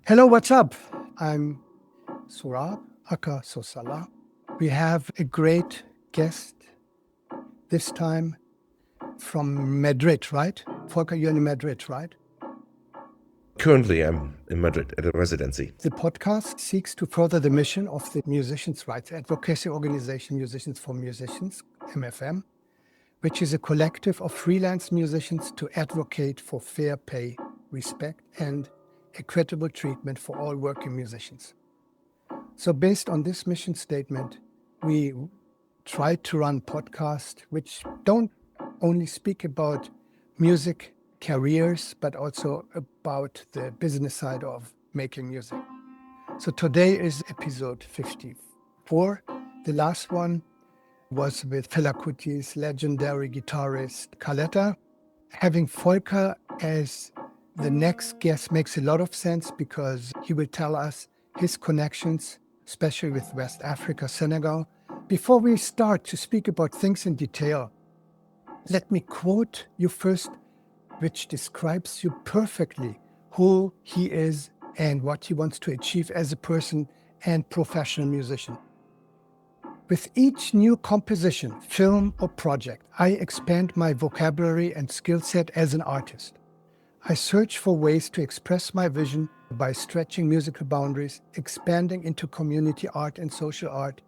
Hello, what's up? I'm Sohrab, aka SoSaLa. We have a great guest this time from Madrid, right? Volker, you're in Madrid, right? Currently, I'm in Madrid at a residency. The podcast seeks to further the mission of the Musicians' Rights Advocacy Organization Musicians for Musicians, MFM, which is a collective of freelance musicians to advocate for fair pay, respect, and equitable treatment for all working musicians. So based on this mission statement, we try to run podcasts which don't only speak about music careers, but also about the business side of making music. So today is episode 54. The last one was with Fela Kuti's legendary guitarist Kaleta. Having Volker as the next guest makes a lot of sense because he will tell us his connections, especially with West Africa, Senegal. Before we start to speak about things in detail, let me quote you first, which describes you perfectly, who he is and what he wants to achieve as a person and professional musician. With each new composition, film, or project, I expand my vocabulary and skill set as an artist. I search for ways to express my vision by stretching musical boundaries, expanding into community art and social art,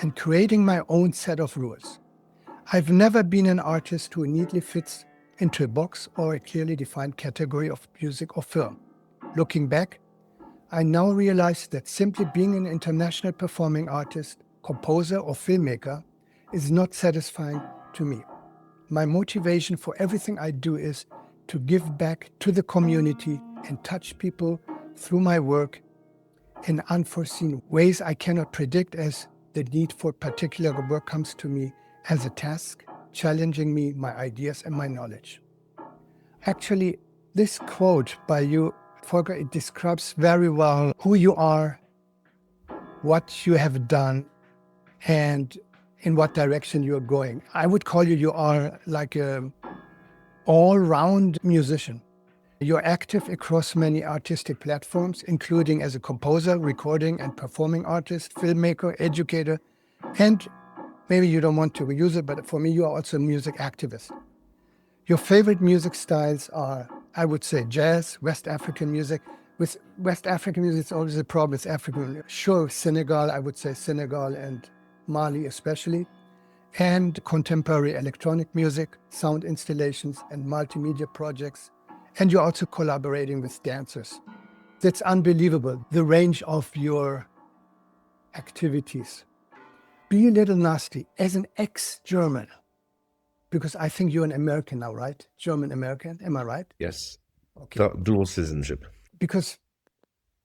and creating my own set of rules. I've never been an artist who neatly fits into a box or a clearly defined category of music or film. Looking back, I now realize that simply being an international performing artist, composer, or filmmaker is not satisfying to me. My motivation for everything I do is to give back to the community and touch people through my work in unforeseen ways I cannot predict, as the need for particular work comes to me as a task, challenging me, my ideas, and my knowledge. Actually, this quote by you, Volker, it describes very well who you are, what you have done, and in what direction you're going. I would call you are like a all-round musician. You're active across many artistic platforms, including as a composer, recording and performing artist, filmmaker, educator, and maybe you don't want to use it, but for me, you are also a music activist. Your favorite music styles are, I would say, jazz, West African music. With West African music, it's always a problem with African. Sure, Senegal, I would say Senegal and Mali especially, and contemporary electronic music, sound installations, and multimedia projects. And you're also collaborating with dancers. That's unbelievable, the range of your activities. Be a little nasty, as an ex-German, because I think you're an American now, right? German-American, am I right? Yes. Okay. Dual citizenship. Because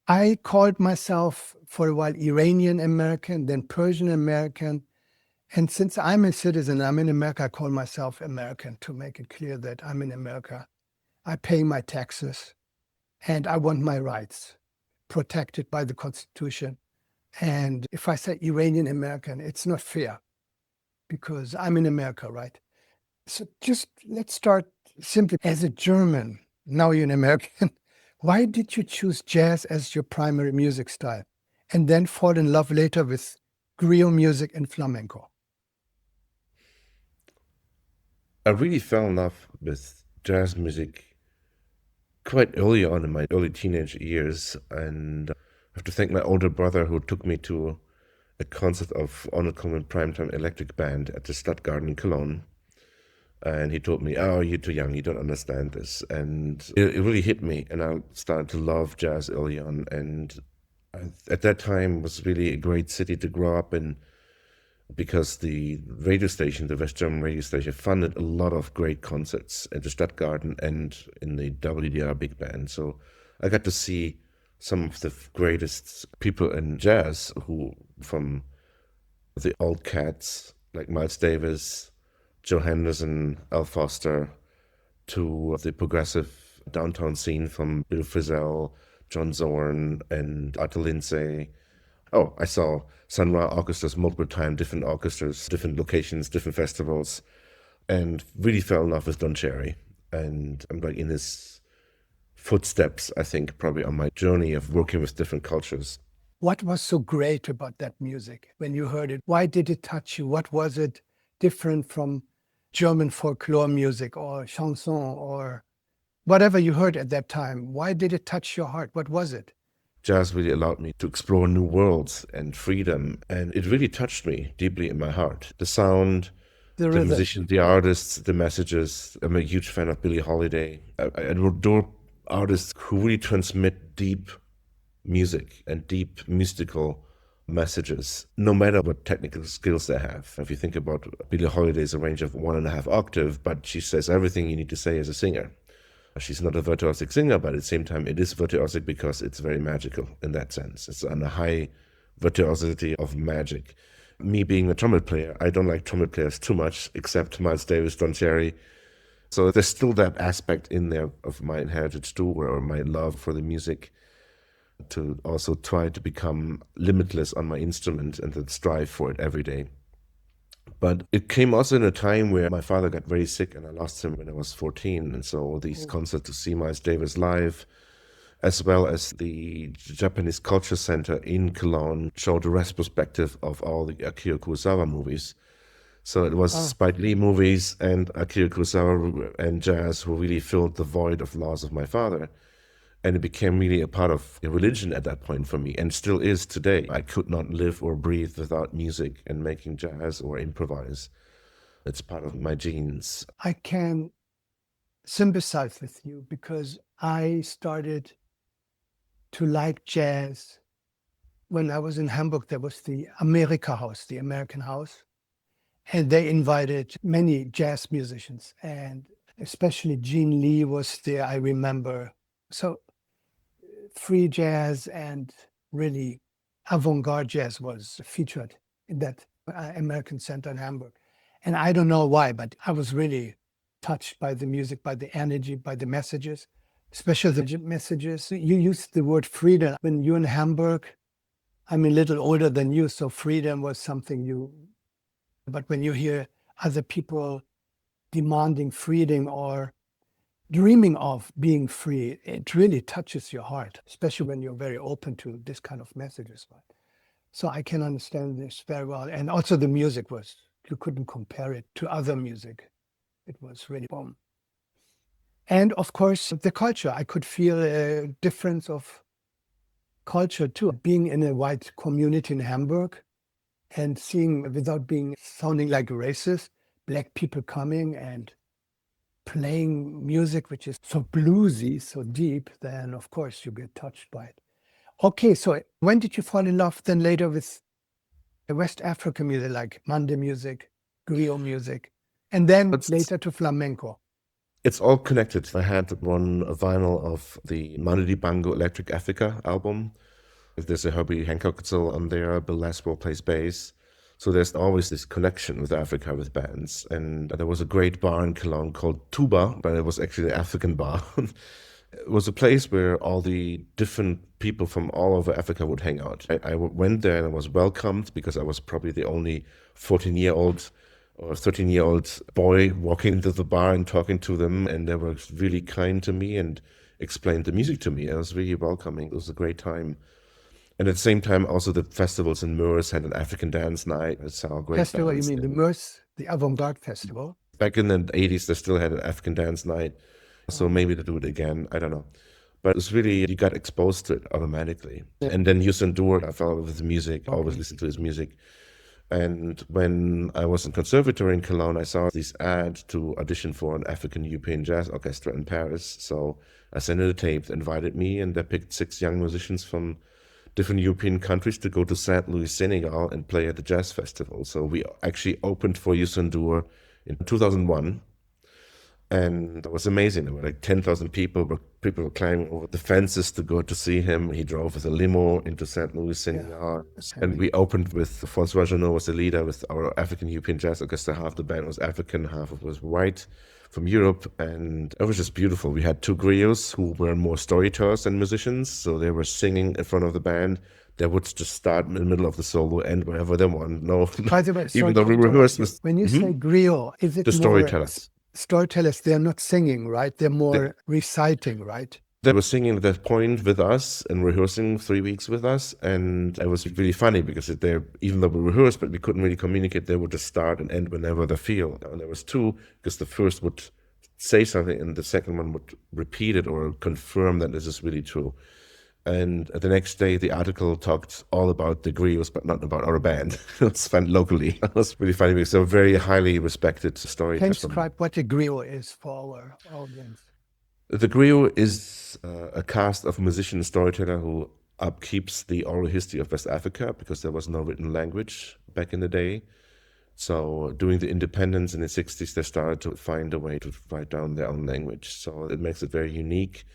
I called myself for a while Iranian-American, then Persian-American. And since I'm a citizen, I'm in America, I call myself American to make it clear that I'm in America. I pay my taxes and I want my rights protected by the Constitution. And if I say Iranian American, it's not fair because I'm in America, right? So just let's start simply as a German. Now you're an American. Why did you choose jazz as your primary music style and then fall in love later with griot music and flamenco? I really fell in love with jazz music quite early on in my early teenage years, and I have to thank my older brother who took me to a concert of Arnold Coleman Primetime Electric Band at the Stadtgarten in Cologne. And he told me, "Oh, you're too young, you don't understand this." And it really hit me, and I started to love jazz early on. And at that time was really a great city to grow up in, because the radio station, the West German radio station, funded a lot of great concerts at the Stadtgarten and in the WDR Big Band. So I got to see some of the greatest people in jazz, who from the old cats like Miles Davis, Joe Henderson, Al Foster, to the progressive downtown scene from Bill Frisell, John Zorn, and Arthur Lindsay. Oh, I saw Sun Ra orchestras multiple times, different orchestras, different locations, different festivals, and really fell in love with Don Cherry. And I'm like in his footsteps, I think, probably on my journey of working with different cultures. What was so great about that music when you heard it? Why did it touch you? What was it different from German folklore music or chanson or whatever you heard at that time? Why did it touch your heart? What was it? Jazz really allowed me to explore new worlds and freedom, and it really touched me deeply in my heart. The sound, The the rhythm. musicians, the artists, the messages. I'm a huge fan of Billie Holiday. I adore artists who really transmit deep music and deep mystical messages, no matter what technical skills they have. If you think about Billie Holiday's a range of 1.5 octave, but she says everything you need to say as a singer. She's not a virtuosic singer, but at the same time, it is virtuosic because it's very magical in that sense. It's on a high virtuosity of magic. Me being a trumpet player, I don't like trumpet players too much, except Miles Davis, Don Cherry. So there's still that aspect in there of my heritage too, or my love for the music, to also try to become limitless on my instrument and to strive for it every day. But it came also in a time where my father got very sick and I lost him when I was 14. And so these concerts to see Miles Davis live, as well as the Japanese Culture Center in Cologne, showed a retrospective of all the Akira Kurosawa movies. So it was Spike Lee movies and Akira Kurosawa and jazz who really filled the void of loss of my father. And it became really a part of a religion at that point for me, and still is today. I could not live or breathe without music and making jazz or improvise. It's part of my genes. I can sympathize with you because I started to like jazz when I was in Hamburg. There was the America House, the American House, and they invited many jazz musicians, and especially Gene Lee was there, I remember. So free jazz and really avant-garde jazz was featured in that American Center in Hamburg. And I don't know why, but I was really touched by the music, by the energy, by the messages, especially the messages. You used the word freedom. When you're in Hamburg, I'm a little older than you, so freedom was something but when you hear other people demanding freedom or dreaming of being free, it really touches your heart, especially when you're very open to this kind of messages. So I can understand this very well. And also the music you couldn't compare it to other music. It was really boom. And of course, the culture, I could feel a difference of culture too. Being in a white community in Hamburg and seeing, without sounding like a racist, Black people coming and playing music which is so bluesy, so deep, then of course you get touched by it. Okay, so when did you fall in love then later with West African music like Mandé music, griot music, and then later to flamenco? It's all connected. I had one vinyl of the Manu Dibango Electric Africa album. There's a Herbie Hancock solo on there, Bill Laswell plays bass. So there's always this connection with Africa, with bands. And there was a great bar in Cologne called Tuba, but it was actually an African bar. It was a place where all the different people from all over Africa would hang out. I went there and I was welcomed because I was probably the only 14-year-old or 13-year-old boy walking into the bar and talking to them. And they were really kind to me and explained the music to me. It was really welcoming. It was a great time. And at the same time, also the festivals in Moers had an African dance night. It's our great festival, bands. You mean the Moers, the avant-garde festival? Back in the 80s, they still had an African dance night. So maybe they do it again. I don't know. But it's really, you got exposed to it automatically. Yeah. And then Youssou N'Dour, I fell in love with his music, always listened to his music. And when I was in conservatory in Cologne, I saw this ad to audition for an African European jazz orchestra in Paris. So I sent in a tape, invited me, and they picked 6 young musicians from different European countries to go to St. Louis, Senegal and play at the jazz festival. So we actually opened for Youssou N'Dour in 2001. And it was amazing. There were like 10,000 people, but people were climbing over the fences to go to see him. He drove with a limo into St. Louis, Senegal. Yeah. And we opened with François Janot was the leader with our African European Jazz Orchestra. Half the band was African, half of it was white from Europe. And it was just beautiful. We had 2 griots who were more storytellers than musicians. So they were singing in front of the band. They would just start in the middle of the solo, end wherever they want. No, by the way, even though we rehearsed with... When you say griot, is it the storytellers? Storytellers, they're not singing, right? They're more reciting, right? They were singing at that point with us and rehearsing 3 weeks with us. And it was really funny because they, even though we rehearsed, but we couldn't really communicate, they would just start and end whenever they feel. And there was two, because the first would say something and the second one would repeat it or confirm that this is really true. And the next day, the article talked all about the griots, but not about our band. It was fun locally. It was really funny because they're a very highly respected storyteller. Can you describe what a griot is for our audience? The griot is a cast of musician and storyteller who upkeeps the oral history of West Africa because there was no written language back in the day. So during the independence in the 60s, they started to find a way to write down their own language. So it makes it very unique.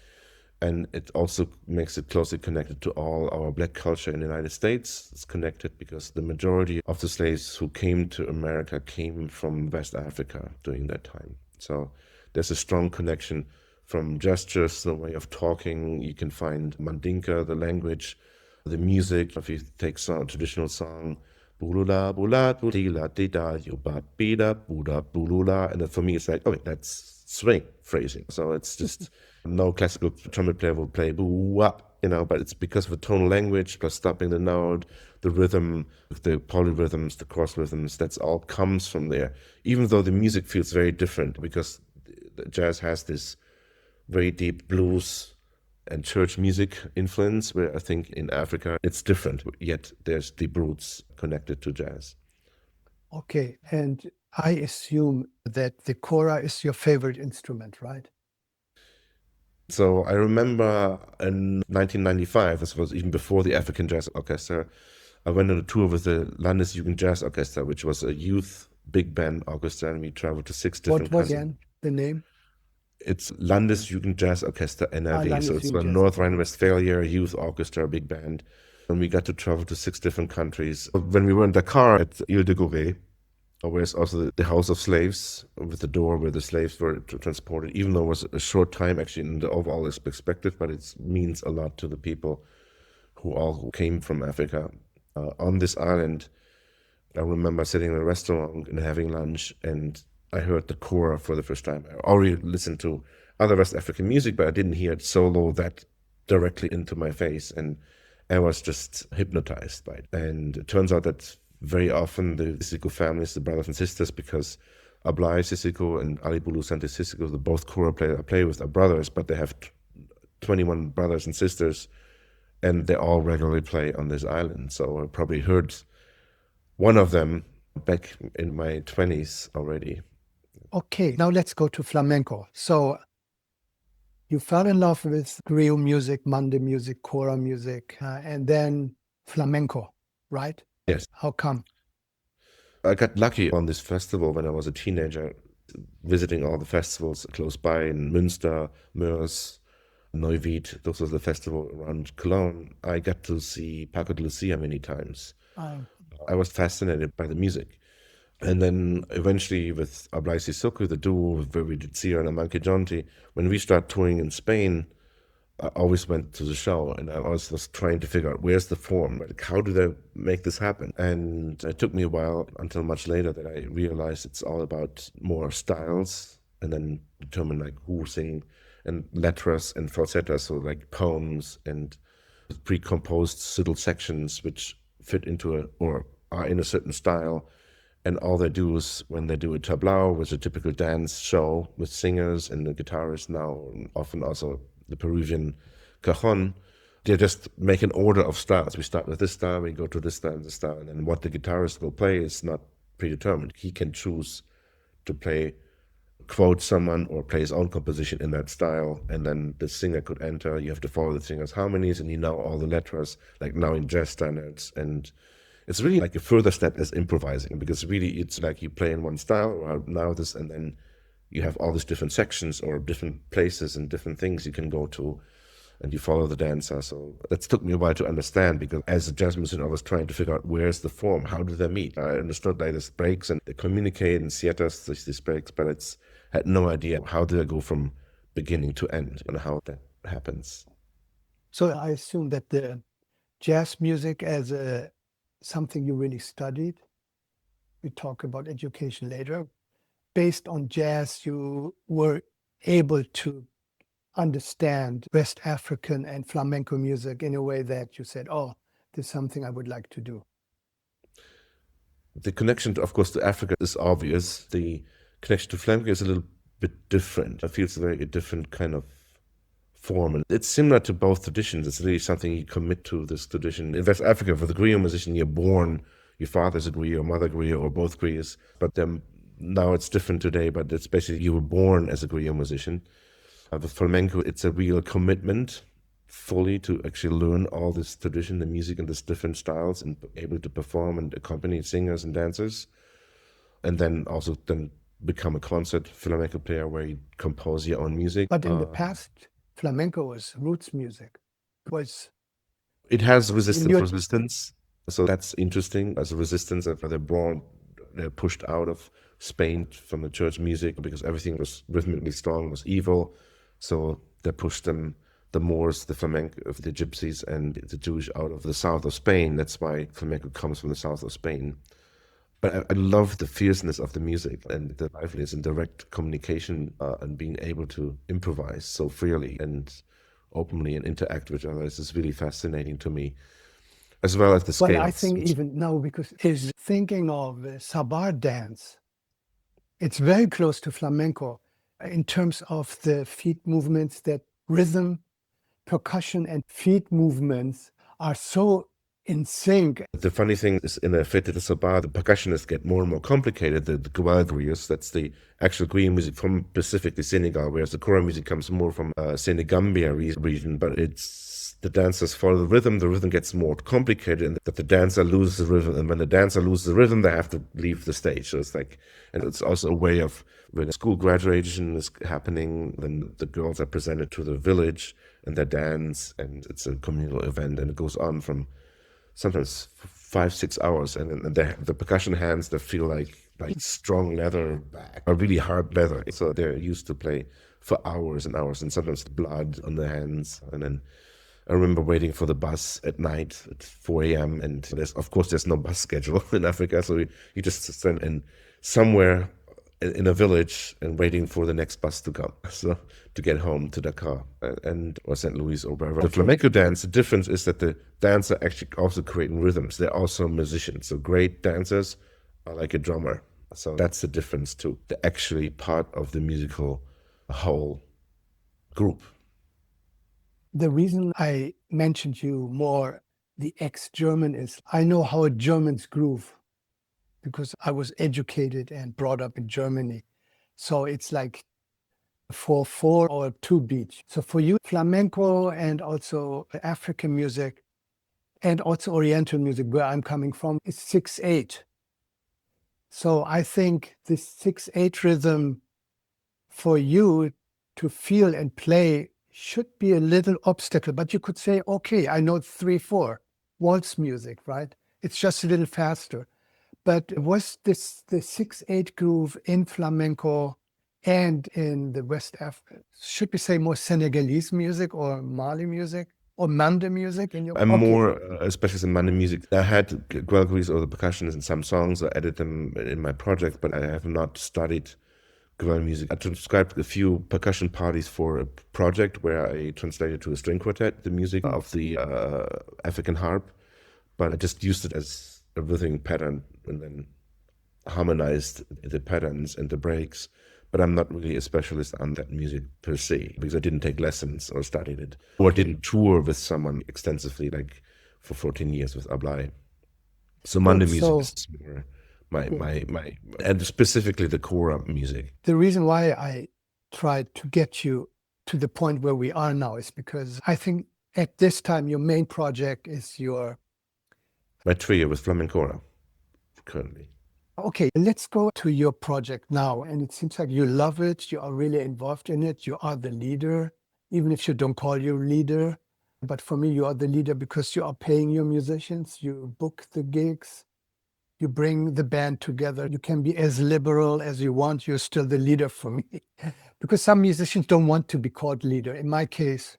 And it also makes it closely connected to all our Black culture in the United States. It's connected because the majority of the slaves who came to America came from West Africa during that time. So there's a strong connection from gestures, the way of talking. You can find Mandinka, the language, the music. If you take some traditional song, Bulula, bula, bulila, dida, yuba, bida, buda, bulula. And for me, it's like, okay, that's swing phrasing. So it's just... No classical trumpet player will play boo-wop, but it's because of the tonal language, plus stopping the note, the rhythm, the polyrhythms, the cross rhythms, that's all comes from there. Even though the music feels very different, because the jazz has this very deep blues and church music influence, where I think in Africa it's different, yet there's deep roots connected to jazz. Okay, and I assume that the kora is your favorite instrument, right? So I remember in 1995, this was even before the African Jazz Orchestra, I went on a tour with the Landesjugend Jazz Orchestra, which was a youth big band orchestra, and we traveled to 6 different countries. What was again the name? It's Landesjugend Jazz Orchestra NRW, so it's a North Rhine-Westphalia youth orchestra, big band. And we got to travel to 6 different countries. When we were in Dakar at Ile de Gorée, whereas also the house of slaves with the door where the slaves were transported, even though it was a short time actually in the overall perspective, but it means a lot to the people who all came from Africa. On this island, I remember sitting in a restaurant and having lunch, and I heard the Kora for the first time. I already listened to other West African music, but I didn't hear it solo that directly into my face, and I was just hypnotized by it. And it turns out that very often the Cissoko families, the brothers and sisters, because Ablaye Cissoko and Ali Boulo Santo Cissoko, the both Kora players I play with, are brothers, but they have 21 brothers and sisters, and they all regularly play on this island. So I probably heard one of them back in my 20s already. Okay, now let's go to flamenco. So you fell in love with griot music, Mandé music, Kora music, and then flamenco, right? Yes. How come? I got lucky on this festival when I was a teenager, visiting all the festivals close by in Münster, Meurs, Neuwied. Those were the festival around Cologne. I got to see Paco de Lucia many times. I was fascinated by the music. And then eventually with Ablaye Cissoko, the duo where we did Sierra and Monkey Jonty, when we started touring in Spain, I always went to the show and I always was trying to figure out where's the form, like how do they make this happen? And it took me a while until much later that I realized it's all about more styles and then determine like who sing and letras and falsettas, so like poems and pre-composed little sections which fit into or are in a certain style. And all they do is when they do a tableau, which is a typical dance show with singers and the guitarist now, and often also the Peruvian cajon, they just make an order of styles. We start with this style, we go to this style and this style, and then what the guitarist will play is not predetermined. He can choose to play, quote someone, or play his own composition in that style, and then the singer could enter. You have to follow the singer's harmonies, and you know all the letras, like now in jazz standards. And it's really like a further step as improvising, because really it's like you play in one style, or now this, and then you have all these different sections or different places and different things you can go to, and you follow the dancer. So that took me a while to understand, because as a jazz musician, I was trying to figure out where's the form, how do they meet? I understood like there's breaks and they communicate in theaters, these breaks, but it's had no idea how do they go from beginning to end and how that happens. So I assume that the jazz music as something you really studied. We talk about education later. Based on jazz, you were able to understand West African and flamenco music in a way that you said, oh, this is something I would like to do? The connection, of course, to Africa is obvious. The connection to flamenco is a little bit different. It feels a different kind of form. And it's similar to both traditions. It's really something you commit to, this tradition. In West Africa, for the griot musician, you're born, your father's a griot, or mother griot, or both griots. But then now it's different today, but it's basically you were born as a griot musician. With flamenco, it's a real commitment fully to actually learn all this tradition, the music and these different styles, and able to perform and accompany singers and dancers. And then also then become a concert flamenco player where you compose your own music. But in the past, flamenco was roots music. It has resistance. So that's interesting as a resistance that they're pushed out of Spain from the church music because everything was rhythmically strong, was evil. So they pushed them, the Moors, the flamenco of the Gypsies and the Jewish out of the south of Spain. That's why flamenco comes from the south of Spain. But I love the fierceness of the music and the liveliness and direct communication and being able to improvise so freely and openly and interact with others is really fascinating to me, as well as the scales. Well, I think even now, because he's thinking of Sabar dance, it's very close to flamenco in terms of the feet movements, that rhythm, percussion, and feet movements are so in sync. The funny thing is, in a fete de Sabar, the percussionists get more and more complicated. The griots, that's the actual griot music from specifically Senegal, whereas the Kora music comes more from Senegambia region, but it's the dancers follow the rhythm gets more complicated, and that the dancer loses the rhythm, and when the dancer loses the rhythm, they have to leave the stage. So it's like, and it's also a way of, when school graduation is happening, then the girls are presented to the village, and they dance, and it's a communal event, and it goes on from sometimes 5-6 hours, and the percussion hands, they feel like strong leather back, or really hard leather. So they're used to play for hours and hours, and sometimes blood on the hands. And then I remember waiting for the bus at night at 4 a.m. and there's no bus schedule in Africa, so you just stand in somewhere in a village and waiting for the next bus to come, so to get home to Dakar or St. Louis or wherever. The flamenco dance, the difference is that the dancers are actually also creating rhythms. They're also musicians. So great dancers are like a drummer. So that's the difference too. They're actually part of the musical whole group. The reason I mentioned you more, the ex-German, is I know how Germans groove, because I was educated and brought up in Germany. So it's like 4/4 or 2 beat. So for you, flamenco and also African music and also Oriental music, where I'm coming from, is 6/8. So I think this 6/8 rhythm for you to feel and play should be a little obstacle, but you could say, okay, I know 3/4, waltz music, right? It's just a little faster. But was this the 6/8 groove in flamenco and in the West Africa, should we say more Senegalese music or Mali music or Mandé music? I'm more, especially in Mandé music. I had guelguis or the percussionists in some songs. I added them in my project, but I have not studied guel music. I transcribed a few percussion parties for a project where I translated to a string quartet the music of the African harp, but I just used it as a rhythm pattern and then harmonized the patterns and the breaks. But I'm not really a specialist on that music per se, because I didn't take lessons or studied it, or didn't tour with someone extensively, like for 14 years with Ablaye. So Mandé music is more my and specifically the Kora music. The reason why I tried to get you to the point where we are now is because I think at this time your main project is my trio with Flamencora currently. Okay, let's go to your project now. And it seems like you love it. You are really involved in it. You are the leader, even if you don't call you leader. But for me, you are the leader because you are paying your musicians. You book the gigs. You bring the band together. You can be as liberal as you want. You're still the leader for me. Because some musicians don't want to be called leader. In my case,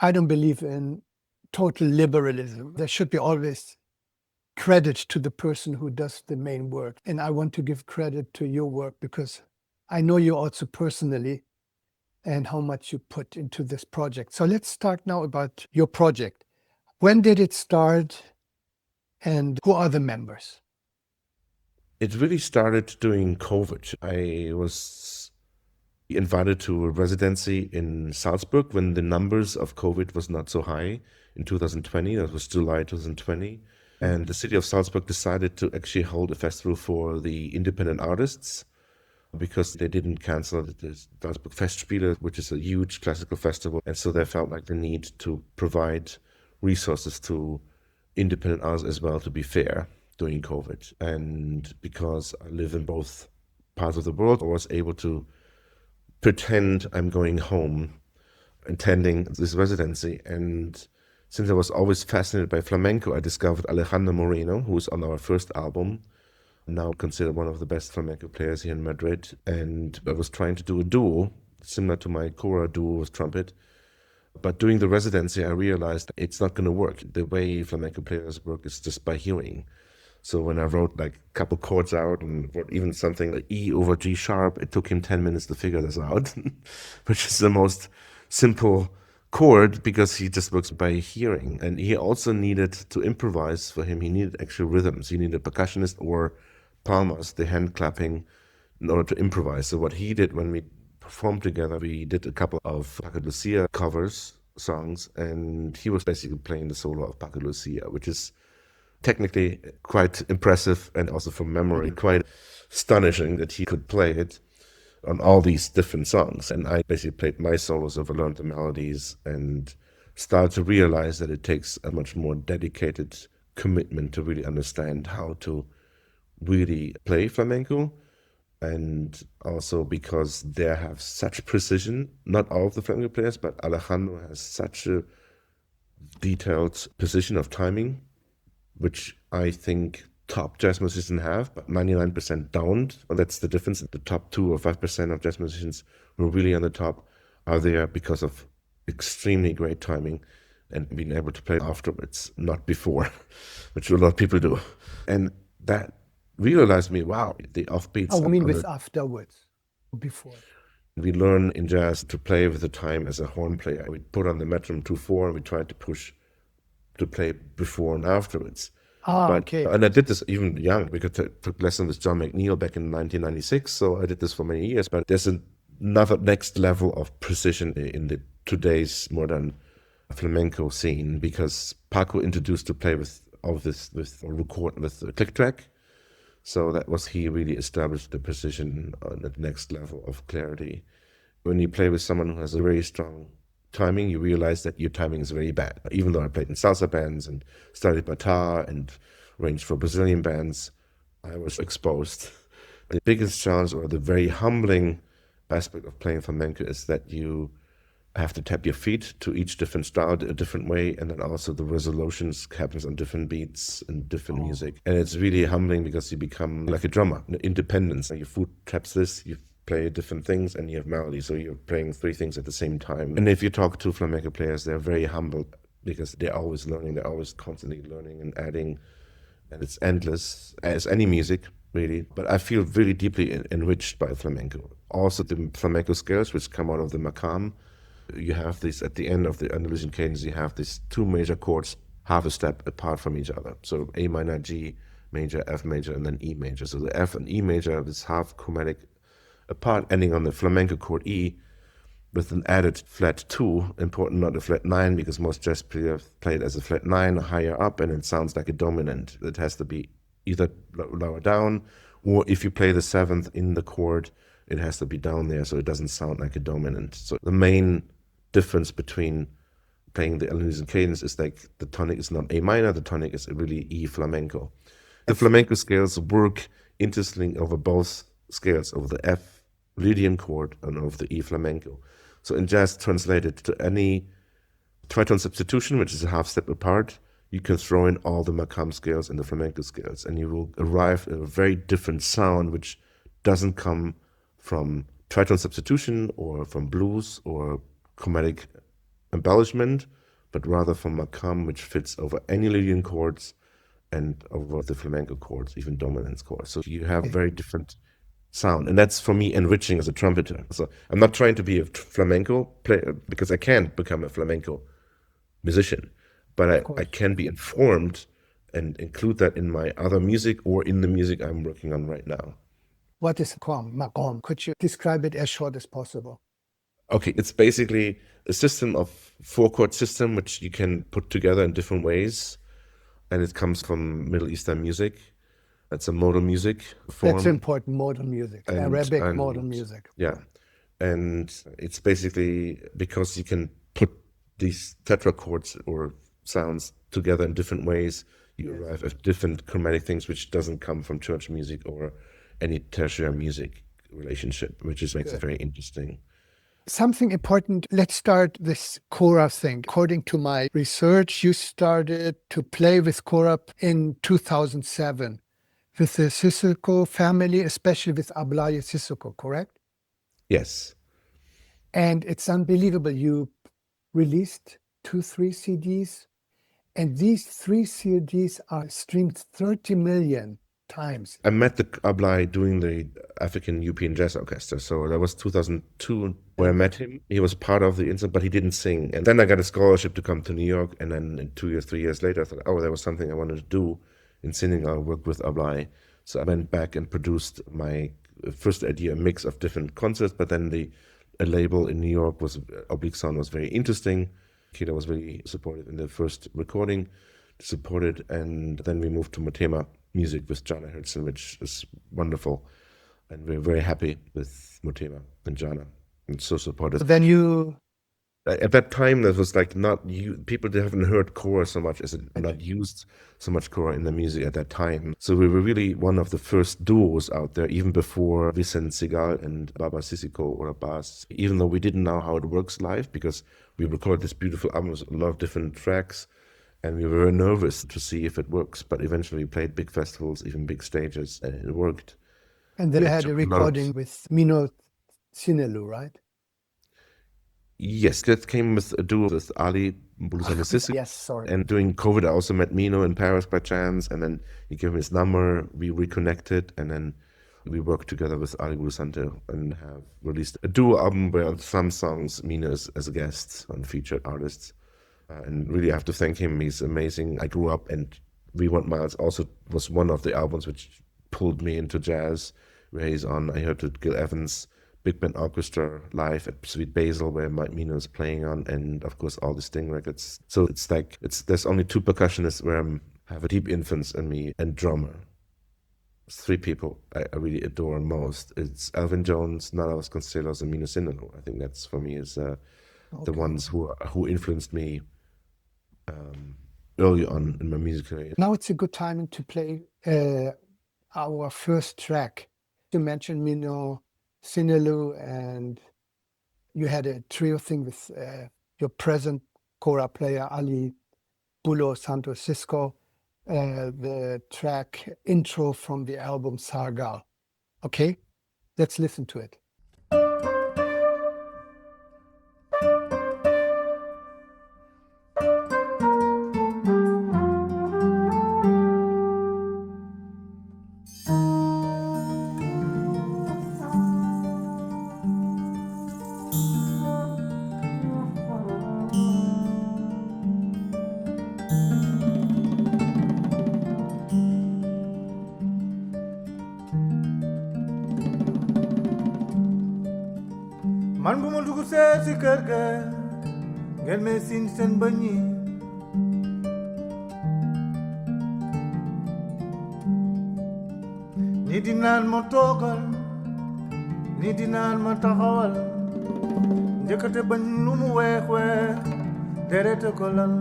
I don't believe in total liberalism. There should be always credit to the person who does the main work. And I want to give credit to your work because I know you also personally. and how much you put into this project. So let's start now about your project. When did it start and who are the members? It really started during COVID. I was invited to a residency in Salzburg when the numbers of COVID was not so high in 2020. That was July 2020. And the city of Salzburg decided to actually hold a festival for the independent artists because they didn't cancel the Salzburg Festspiele, which is a huge classical festival. And so they felt like the need to provide resources to independent artists as well, to be fair, during COVID. And because I live in both parts of the world, I was able to pretend I'm going home, attending this residency. And since I was always fascinated by flamenco, I discovered Alejandro Moreno, who is on our first album, now considered one of the best flamenco players here in Madrid. And I was trying to do a duo, similar to my Kora duo with trumpet. But during the residency, I realized it's not going to work. The way flamenco players work is just by hearing. So when I wrote like a couple chords out and wrote even something like E over G sharp, it took him 10 minutes to figure this out, which is the most simple chord because he just works by hearing. And he also needed to improvise. For him, he needed actual rhythms. He needed a percussionist or palmas, the hand clapping, in order to improvise. So what he did when we performed together, we did a couple of Paco de Lucia covers songs, and he was basically playing the solo of Paco de Lucia, which is technically quite impressive and also from memory quite astonishing that he could play it on all these different songs. And I basically played my solos, so I learned the melodies and started to realize that it takes a much more dedicated commitment to really understand how to really play flamenco. And also because they have such precision, not all of the flamenco players, but Alejandro has such a detailed precision of timing, which I think top jazz musicians have, but 99% don't. And that's the difference. The top 2 or 5% of jazz musicians who are really on the top are there because of extremely great timing and being able to play afterwards, not before, which a lot of people do. And that realized me, wow, the offbeats. Oh, I mean with afterwards, before. We learn in jazz to play with the time as a horn player. We put on the metronome 2/4 and we try to push to play before and afterwards. Okay. And I did this even young because I took lessons with John McNeil back in 1996. So I did this for many years. But there's another next level of precision in the today's modern flamenco scene because Paco introduced to play with all this with or record with a click track. So that was he really established the precision on the next level of clarity. When you play with someone who has a very strong timing, you realize that your timing is very bad. Even though I played in salsa bands and studied bata and arranged for Brazilian bands, I was exposed. The biggest challenge or the very humbling aspect of playing flamenco is that you have to tap your feet to each different style a different way, and then also the resolutions happens on different beats and different music. And it's really humbling because you become like a drummer, independence. Your foot taps this, you play different things, and you have melody, so you're playing 3 things at the same time. And if you talk to flamenco players, they're very humble because they're always learning, they're always constantly learning and adding, and it's endless, as any music, really. But I feel really deeply enriched by flamenco. Also the flamenco scales, which come out of the maqam, you have this at the end of the Andalusian cadence, you have these 2 major chords, half a step apart from each other. So A minor, G major, F major, and then E major. So the F and E major is half chromatic apart, ending on the flamenco chord E with an added flat 2, important not a flat 9, because most jazz players play it as a flat 9 or higher up, and it sounds like a dominant. It has to be either lower down, or if you play the 7th in the chord, it has to be down there so it doesn't sound like a dominant. So the main difference between playing the Andalusian cadence is like the tonic is not A minor, the tonic is really E flamenco. The flamenco scales work interlinked over both scales, over the F Lydian chord and over the E flamenco. So in jazz, translated to any tritone substitution, which is a half step apart, you can throw in all the maqam scales and the flamenco scales, and you will arrive at a very different sound, which doesn't come from tritone substitution or from blues or chromatic embellishment, but rather from maqam, which fits over any Lydian chords and over the flamenco chords, even dominance chords. So you have very different sound. And that's for me enriching as a trumpeter. So I'm not trying to be a flamenco player because I can't become a flamenco musician, but I can be informed and include that in my other music or in the music I'm working on right now. What is maqam? Could you describe it as short as possible? Okay, it's basically a system of 4-chord system which you can put together in different ways, and it comes from Middle Eastern music. It's a modal music form. That's important, modal music, Arabic modal music. Yeah, and it's basically because you can put these tetrachords or sounds together in different ways, you arrive at different chromatic things, which doesn't come from church music or any tertiary music relationship, which makes it very interesting. Something important, let's start this Kora thing. According to my research, you started to play with Kora in 2007 with the Cissoko family, especially with Ablaye Cissoko, correct? Yes. And it's unbelievable. You released 3 CDs, and these 3 CDs are streamed 30 million times. I met the Ablaye doing the African European Jazz Orchestra. So that was 2002 where I met him. He was part of the instrument, but he didn't sing. And then I got a scholarship to come to New York. And then 2 years, 3 years later, I thought, oh, there was something I wanted to do in Senegal, work with Ablaye. So I went back and produced my first idea, a mix of different concerts. But then a label in New York Oblique Sound was very interesting. Kora was very supportive in the first recording, supported. And then we moved to Motema Music with Jana Hertzen, which is wonderful. And we're very happy with Motema and Jana, and so supportive. Then you... At that time, that was like people haven't heard Kora so much, not used so much Kora in the music at that time. So we were really one of the first duos out there, even before Vicente Segal and Baba Cissoko or Abbas, even though we didn't know how it works live, because we recorded this beautiful album with a lot of different tracks. And we were very nervous to see if it works, but eventually we played big festivals, even big stages, and it worked. And then you had a recording with Mino Sinelu, right? Yes, that came with a duo with Ali, Boulo and Cissoko. Yes, sorry. And during COVID, I also met Mino in Paris by chance, and then he gave me his number, we reconnected, and then we worked together with Ali Boulo Santo and have released a duo album where on some songs Mino is as a guest on featured artists. And really, I have to thank him. He's amazing. I grew up, and We Want Miles also was one of the albums which pulled me into jazz, where he's on. I heard it, Gil Evans' Big Band Orchestra live at Sweet Basil, where Mike Mino is playing on, and of course all the Sting records. So it's like there's only 2 percussionists where I have a deep influence in me, and drummer. It's 3 people I really adore most. It's Alvin Jones, Nana Vasconcelos, and Mino Sinelu. I think that's for me is the ones who influenced me early on in my music career. Now it's a good time to play our first track. You mentioned Mino Sinelu, and you had a trio thing with your present Kora player, Ali, Boulo, Santo, Cissoko, the track intro from the album Sargal. Okay, let's listen to it. Man bu ma dugg see si kër ga ngeen may siin seen bëñ yi ni di naan ma toogal ni di naan ma taxawal njëkkate bañ lu mu weex weex deret ko lal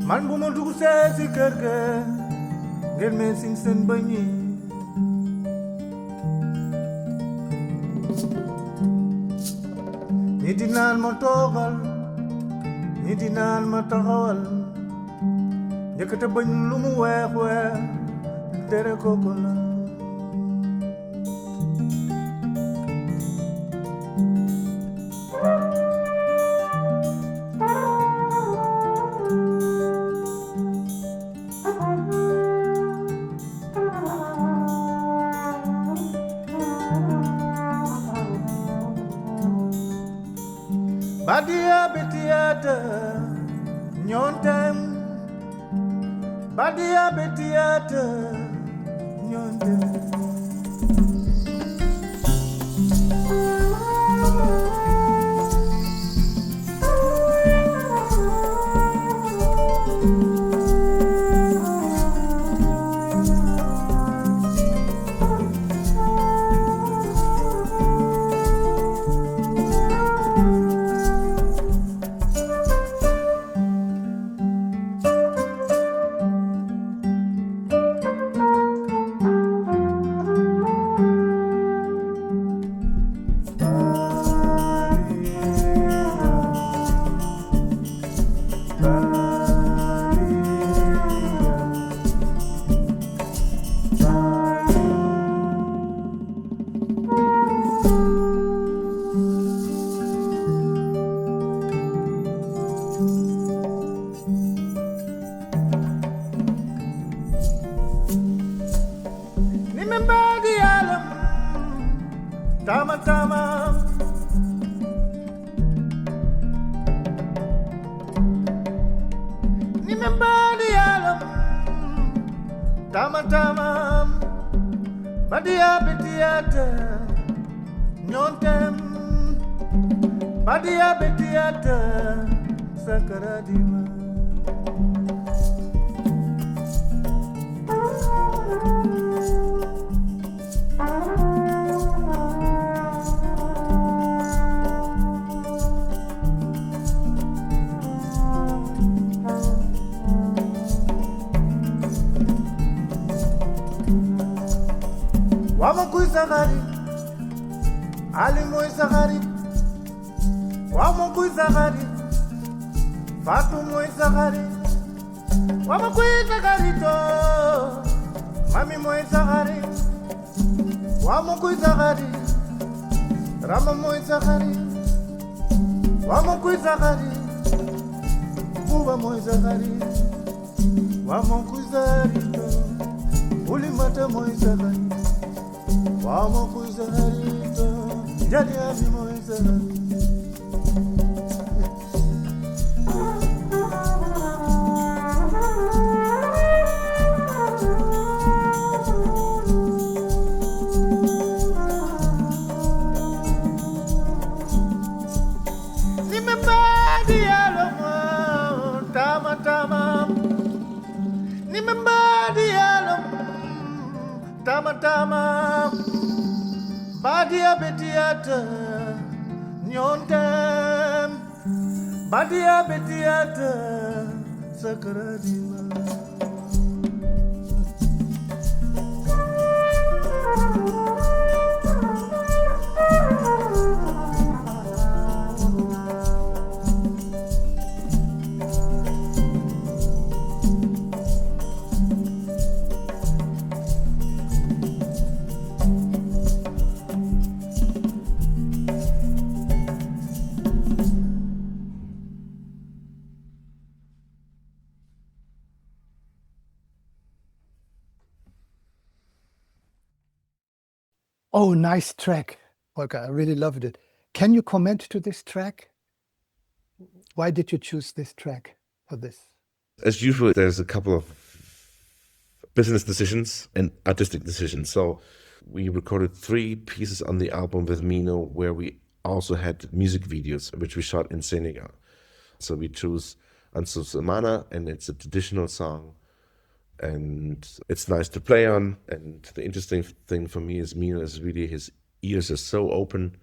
man bu ma dugg see si kër ga ngeen may siin seen bëñ yi ni di naan ma toogal ni di naan ma taxawal njëkkate bañ lu mu weex weex tere koko la Badia betiata nyontem Badia betiata nyontem Tama tama Nimembadi alam Tama tama Badia betiata Nyontem Badia betiata Sakaradima Wama kui sagari Ali moi sagari Wama kui sagari Fatu moi sagari Wama kui sagari to Mami moi sagari Wama kui sagari Rama moi sagari Wama kui sagari Buba moi sagari Wama kui sagari to Uli mata moi sagari Wama kuzarito, jadi abi moizarito. Nimembadi alama, tama tama. Nimembadi alama, tama tama. Badia betiata nyontem Badia betiata sakaradima Oh, nice track, Volker. I really loved it. Can you comment to this track? Why did you choose this track for this? As usual, there's a couple of business decisions and artistic decisions. So we recorded 3 pieces on the album with Mino where we also had music videos, which we shot in Senegal. So we chose SoSaLa, and it's a traditional song. And it's nice to play on. And the interesting thing for me is Mino is really, his ears are so open.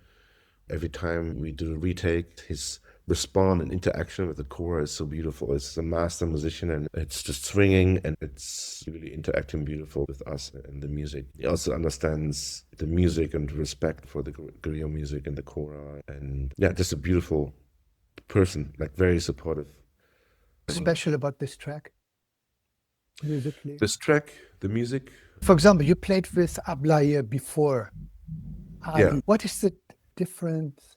Every time we do a retake, his response and interaction with the Kora is so beautiful. It's a master musician, and it's just swinging, and it's really interacting beautiful with us and the music. He also understands the music and respect for the griot music and the Kora. And yeah, just a beautiful person, like very supportive. Special about this track? musically? This track, the music. For example, you played with Ablaye before. Yeah. What is the difference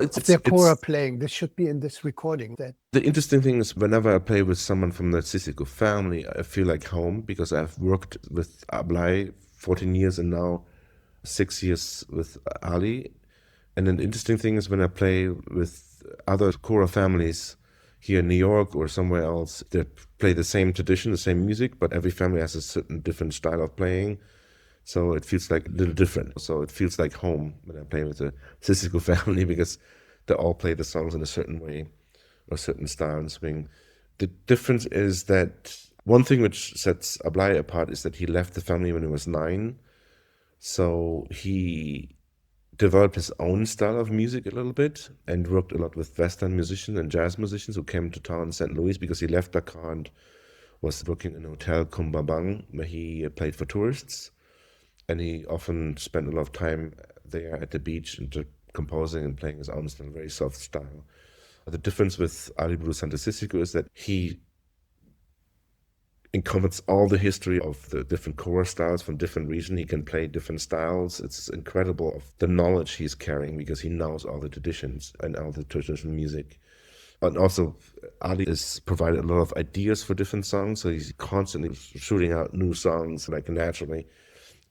It's, of it's, their Kora it's playing? This should be in this recording. That the interesting thing is whenever I play with someone from the Cissoko family, I feel like home because I've worked with Ablaye 14 years and now 6 years with Ali. And an interesting thing is when I play with other Kora families here in New York or somewhere else that play the same tradition, the same music, but every family has a certain different style of playing. So it feels like a little different. So it feels like home when I play with the Cissoko family because they all play the songs in a certain way or certain style and swing. The difference is that one thing which sets Ablaye apart is that he left the family when he was 9. So he developed his own style of music a little bit and worked a lot with Western musicians and jazz musicians who came to town in St. Louis because he left Dakar and was working in a hotel Kumbabang where he played for tourists. And he often spent a lot of time there at the beach and composing and playing his own style, very soft style. The difference with Ali Boulo Santo Cissoko is that he encompasses all the history of the different Kora styles from different regions. He can play different styles. It's incredible of the knowledge he's carrying because he knows all the traditions and all the traditional music. And also, Ali has provided a lot of ideas for different songs, so he's constantly shooting out new songs like naturally.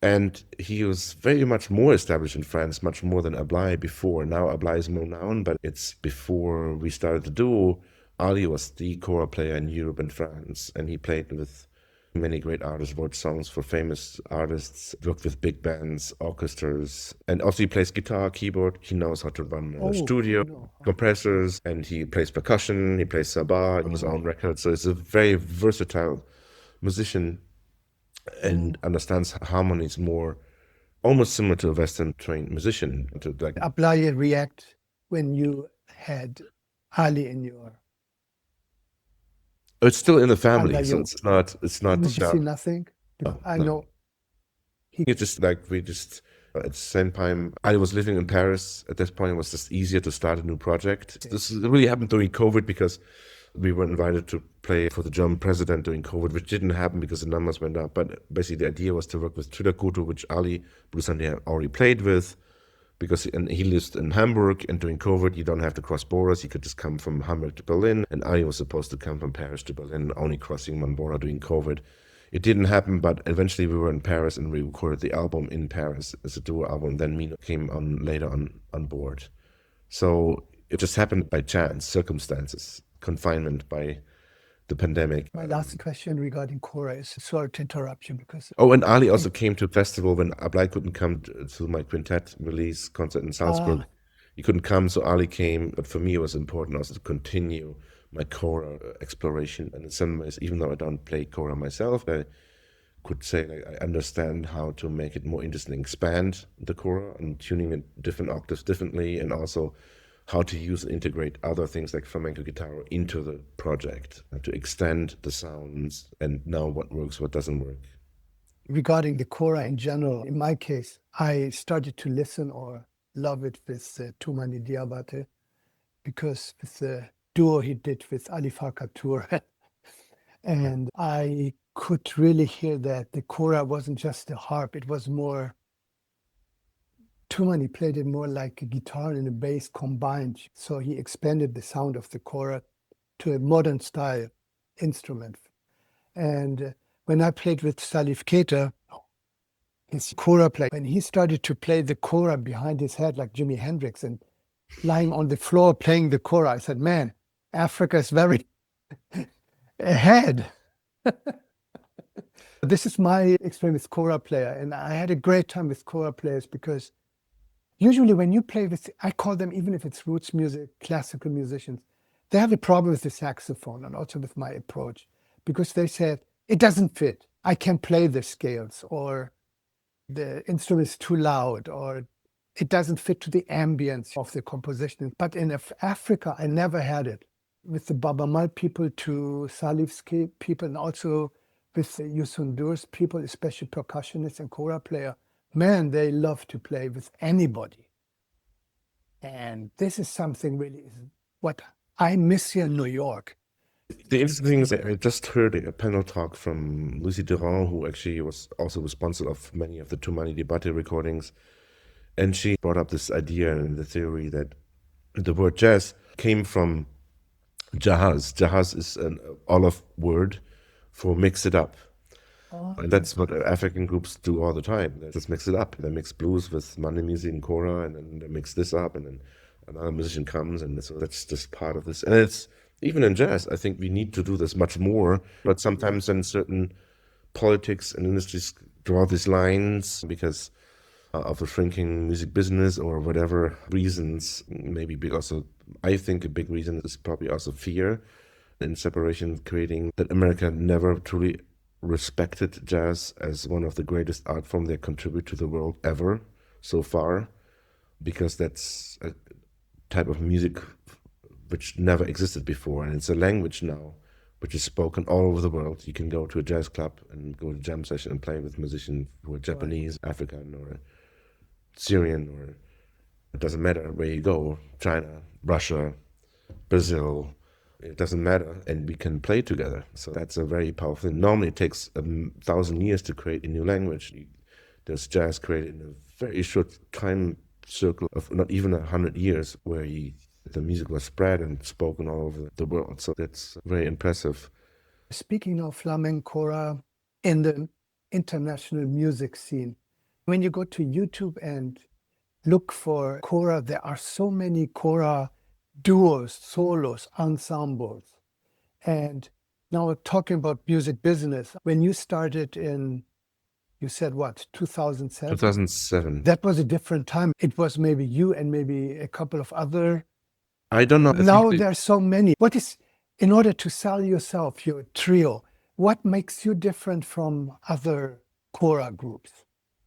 And he was very much more established in France, much more than Ablaye before. Now Ablaye is more known, but it's before we started the duo. Ali was the Kora player in Europe and France, and he played with many great artists, wrote songs for famous artists, worked with big bands, orchestras, and also he plays guitar, keyboard. He knows how to run a studio, compressors, and he plays percussion, he plays sabah on his own record. So it's a very versatile musician and understands harmonies more, almost similar to a Western trained musician. To like Ablaye react when you had Ali in your. it's still in the family, Ablaye, so it's not. Did you see nothing? No, I no. know. It's just like we just at the same time. I was living in Paris at this point. It was just easier to start a new project. This really happened during COVID because we were invited to play for the German president during COVID, which didn't happen because the numbers went up. But basically, the idea was to work with Cissoko, which Ali Boulo Santo already played with, because he lives in Hamburg. And during COVID, you don't have to cross borders. You could just come from Hamburg to Berlin. And Ali was supposed to come from Paris to Berlin, only crossing one border during COVID. It didn't happen, but eventually we were in Paris and we recorded the album in Paris as a duo album. Then Mino came on later on board. So it just happened by chance, circumstances. Confinement by the pandemic. My last question regarding Kora is, sorry to interrupt you because. Oh, and Ali also came to a festival when Ablaye couldn't come to my quintet release concert in Salzburg. He couldn't come, so Ali came. But for me, it was important also to continue my Kora exploration. And in some ways, even though I don't play Kora myself, I could say like, I understand how to make it more interesting, expand the Kora and tuning it different octaves differently, and also how to use and integrate other things like flamenco guitar into the project to extend the sounds and know what works, what doesn't work. Regarding the Kora in general, in my case, I started to listen or love it with Toumani Diabate because with the duo he did with Ali Farka Tour. And I could really hear that the Kora wasn't just a harp, it was more. Toumani played it more like a guitar and a bass combined. So he expanded the sound of the Kora to a modern style instrument. And when I played with Salif Keita, his Kora player, when he started to play the Kora behind his head like Jimi Hendrix and lying on the floor playing the Kora, I said, man, Africa is very ahead. This is my experience with Kora player. And I had a great time with Kora players because usually when you play with, I call them, even if it's roots music, classical musicians, they have a problem with the saxophone and also with my approach because they said, it doesn't fit. I can't play the scales, or the instrument is too loud, or it doesn't fit to the ambience of the composition. But in Africa, I never had it. With the Babamal people to Salif's people, and also with the Yusundur's people, especially percussionists and Kora player, man, they love to play with anybody. And this is something really what I miss here in New York. The interesting thing is that I just heard a panel talk from Lucy Durand, who actually was also responsible of many of the Tumani Debate recordings. And she brought up this idea and the theory that the word jazz came from jahaz. Jahaz is an Wolof word for mix it up. And that's what African groups do all the time. They just mix it up. They mix blues with Mandé music and Kora, and then they mix this up, and then another musician comes, and so that's just part of this. And it's even in jazz, I think we need to do this much more. But sometimes in certain politics and industries draw these lines because of a shrinking music business or whatever reasons. Maybe because of, I think a big reason is probably also fear and separation, creating that America never truly respected jazz as one of the greatest art forms they contribute to the world ever so far, because that's a type of music which never existed before, and it's a language now which is spoken all over the world. You can go to a jazz club and go to a jam session and play with musicians who are Japanese, African, or Syrian, or it doesn't matter where you go, China, Russia, Brazil, it doesn't matter, and we can play together. So that's a very powerful thing. Normally it takes 1,000 years to create a new language. There's jazz created in a very short time circle of not even 100 years, where the music was spread and spoken all over the world. So that's very impressive. Speaking of Flamencora in the international music scene, when you go to YouTube and look for Kora, there are so many Kora duos, solos, ensembles. And now talking about music business, when you started in, you said what, 2007? 2007. That was a different time. It was maybe you and maybe a couple of other. I don't know. Now there are so many. What is, in order to sell yourself, your trio, what makes you different from other Kora groups?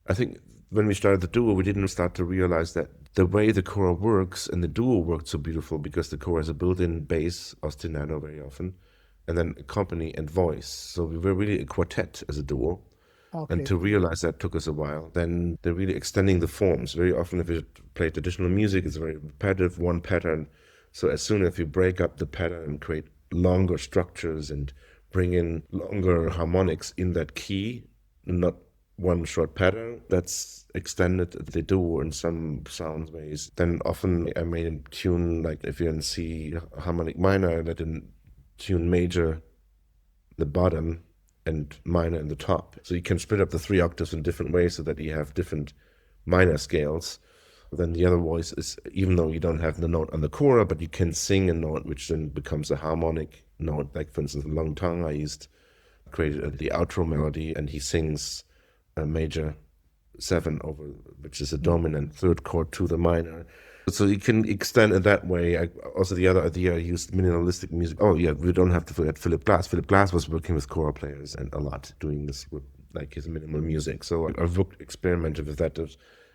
I think when we started the duo, we didn't start to realize that the way the Kora works and the duo worked so beautiful, because the Kora has a built-in bass, ostinato very often, and then accompany and voice. So we were really a quartet as a duo. Okay. And to realize that took us a while. Then they're really extending the forms. Very often if you play traditional music, it's very repetitive, one pattern. So as soon as you break up the pattern and create longer structures and bring in longer harmonics in that key, not one short pattern, that's extended the duo in some sound ways. Then often I made a tune, like if you're in C harmonic minor, let in tune major the bottom and minor in the top. So you can split up the 3 octaves in different ways so that you have different minor scales. Then the other voice is, even though you don't have the note on the Kora, but you can sing a note which then becomes a harmonic note. Like for instance, Long Tongue, I created the outro melody, and he sings a major 7 over, which is a dominant 3rd chord to the minor. So you can extend it that way. Also, the other idea, I used minimalistic music. Oh yeah, we don't have to forget Philip Glass. Philip Glass was working with Kora players and a lot, doing this with like his minimal music. So I've experimented with that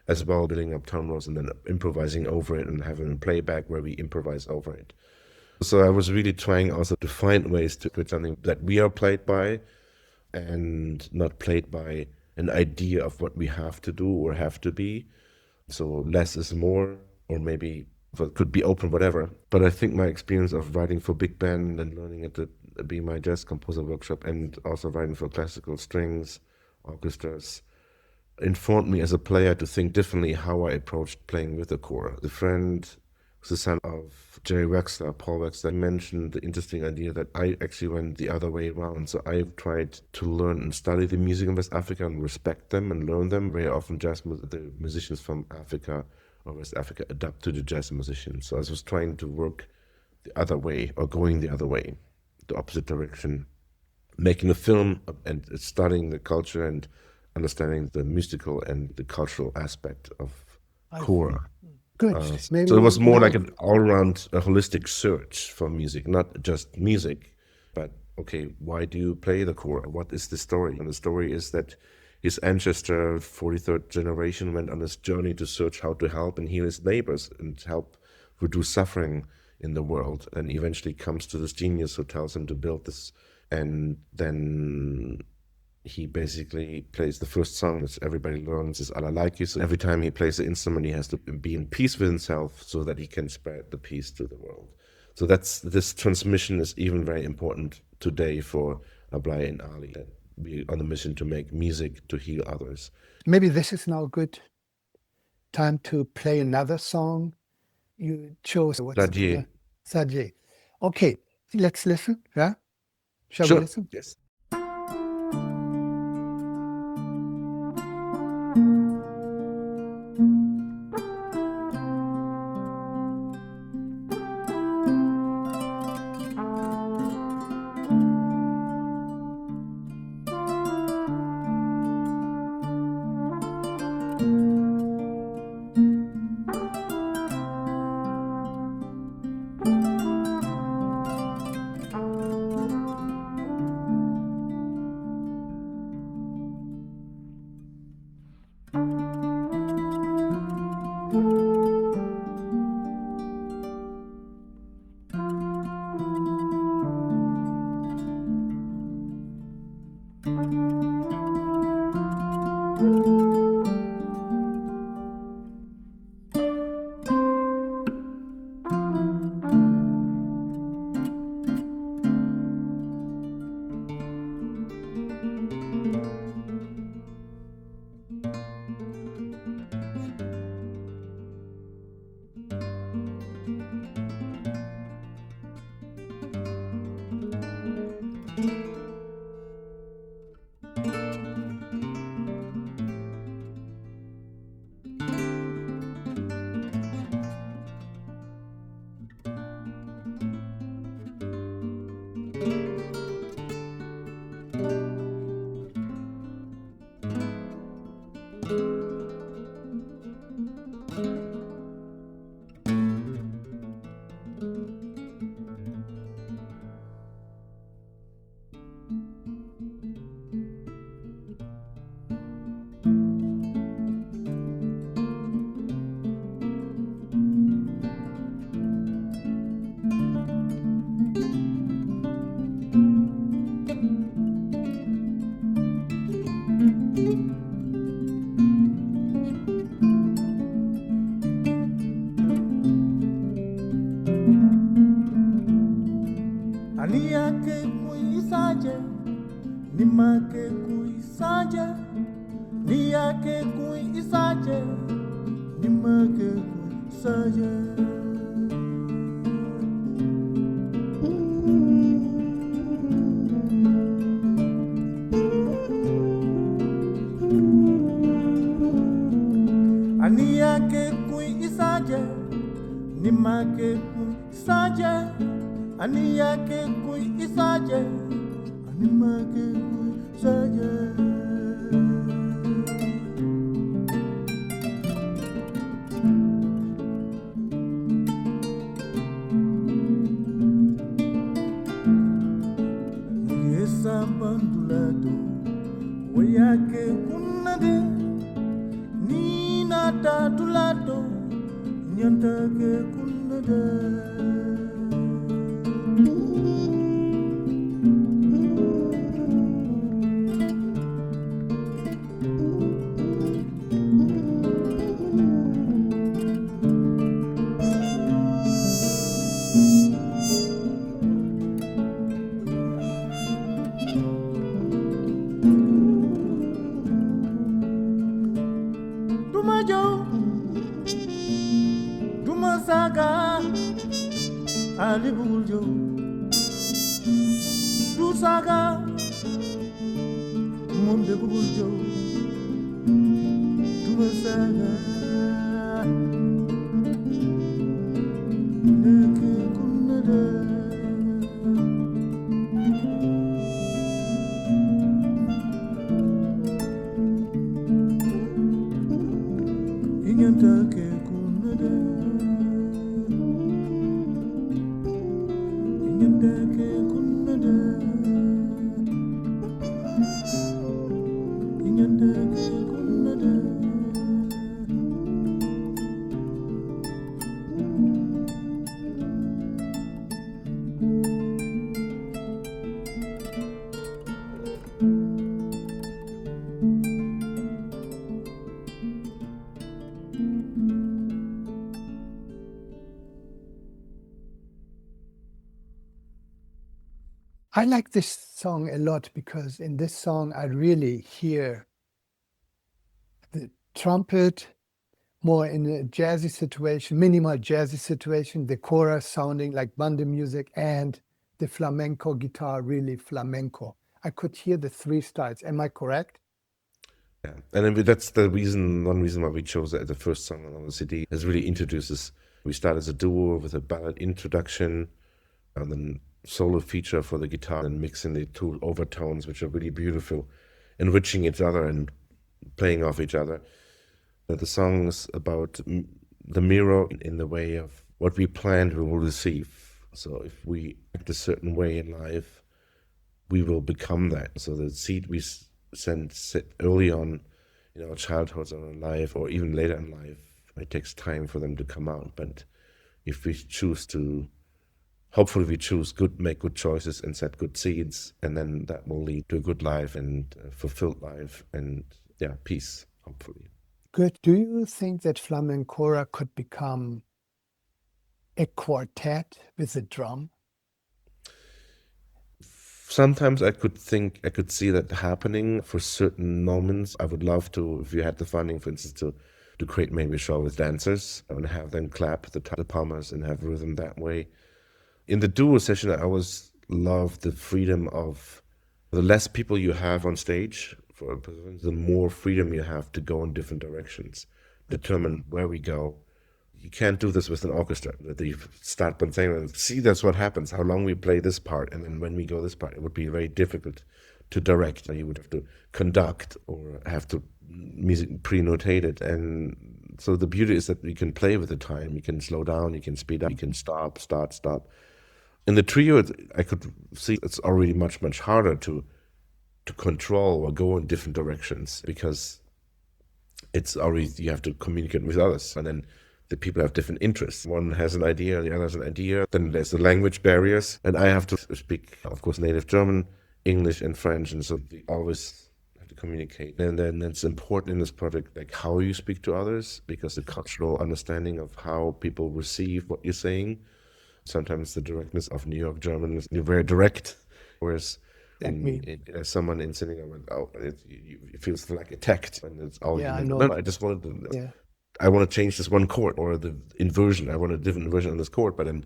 as well, building up tone rows and then improvising over it and having a playback where we improvise over it. So I was really trying also to find ways to put something that we are played by and not played by an idea of what we have to do or have to be. So less is more, or maybe it could be open, whatever. But I think my experience of writing for big band and learning at the Be My Jazz Composer Workshop, and also writing for classical strings, orchestras, informed me as a player to think differently how I approached playing with the Kora. The friend, who's the son of Jerry Wexler, Paul Wexler, mentioned the interesting idea that I actually went the other way around. So I tried to learn and study the music in West Africa and respect them and learn them. Very often the musicians from Africa or West Africa adapt to the jazz musicians. So I was trying to work the other way, or going the other way, the opposite direction, making a film and studying the culture and understanding the mystical and the cultural aspect of Kora. Good. So it was more like an all-around, a holistic search for music, not just music, but okay, why do you play the Kora? What is the story? And the story is that his ancestor, 43rd generation, went on this journey to search how to help and heal his neighbors and help reduce suffering in the world, and eventually comes to this genius who tells him to build this, and then he basically plays the first song that everybody learns is Alalaiki. So every time he plays the instrument, he has to be in peace with himself so that he can spread the peace to the world. So this transmission is even very important today for Ablaye and Ali. We're on a mission to make music to heal others. Maybe this is now a good time to play another song. You chose Ladje. Ladje. Okay, let's listen. Yeah, shall Sure. we listen? Yes. I like this song a lot because in this song I really hear the trumpet more in a jazzy situation, minimal jazzy situation, the Kora sounding like Mandé music, and the flamenco guitar really flamenco. I could hear the three styles. Am I correct? Yeah, and then that's the reason, one reason why we chose it as the first song on the CD, is really introduces. We start as a duo with a ballad introduction, and then solo feature for the guitar, and mixing the two overtones, which are really beautiful, enriching each other and playing off each other. The song is about the mirror in the way of what we planned we will receive. So if we act a certain way in life, we will become that. So the seed we set early on in our childhoods or in life, or even later in life, it takes time for them to come out. But if we choose to, hopefully we choose make good choices and set good seeds, and then that will lead to a good life and a fulfilled life and peace, hopefully. Good. Do you think that Flamencora could become a quartet with a drum? Sometimes I could see that happening for certain moments. I would love to, if you had the funding, for instance, to create maybe a show with dancers and have them clap the palmers and have rhythm that way. In the duo session, I always love the freedom of the less people you have on stage, the more freedom you have to go in different directions, determine where we go. You can't do this with an orchestra. That you start by saying, see, that's what happens, how long we play this part, and then when we go this part, it would be very difficult to direct. You would have to conduct or have to music pre-notated. And so the beauty is that we can play with the time. You can slow down, you can speed up, you can stop, start, stop. In the trio, I could see it's already much, much harder to control or go in different directions, because it's already, you have to communicate with others, and then the people have different interests. One has an idea, the other has an idea. Then there's the language barriers, and I have to speak, of course, native German, English, and French, and so we always have to communicate. And then it's important in this project, like how you speak to others, because the cultural understanding of how people receive what you're saying. Sometimes the directness of New York German is very direct, whereas someone in Senegal, it feels like attacked, and it's all. Yeah, I know. I just wanted to. I want to change this one chord, or the inversion. I want a different inversion on this chord, but then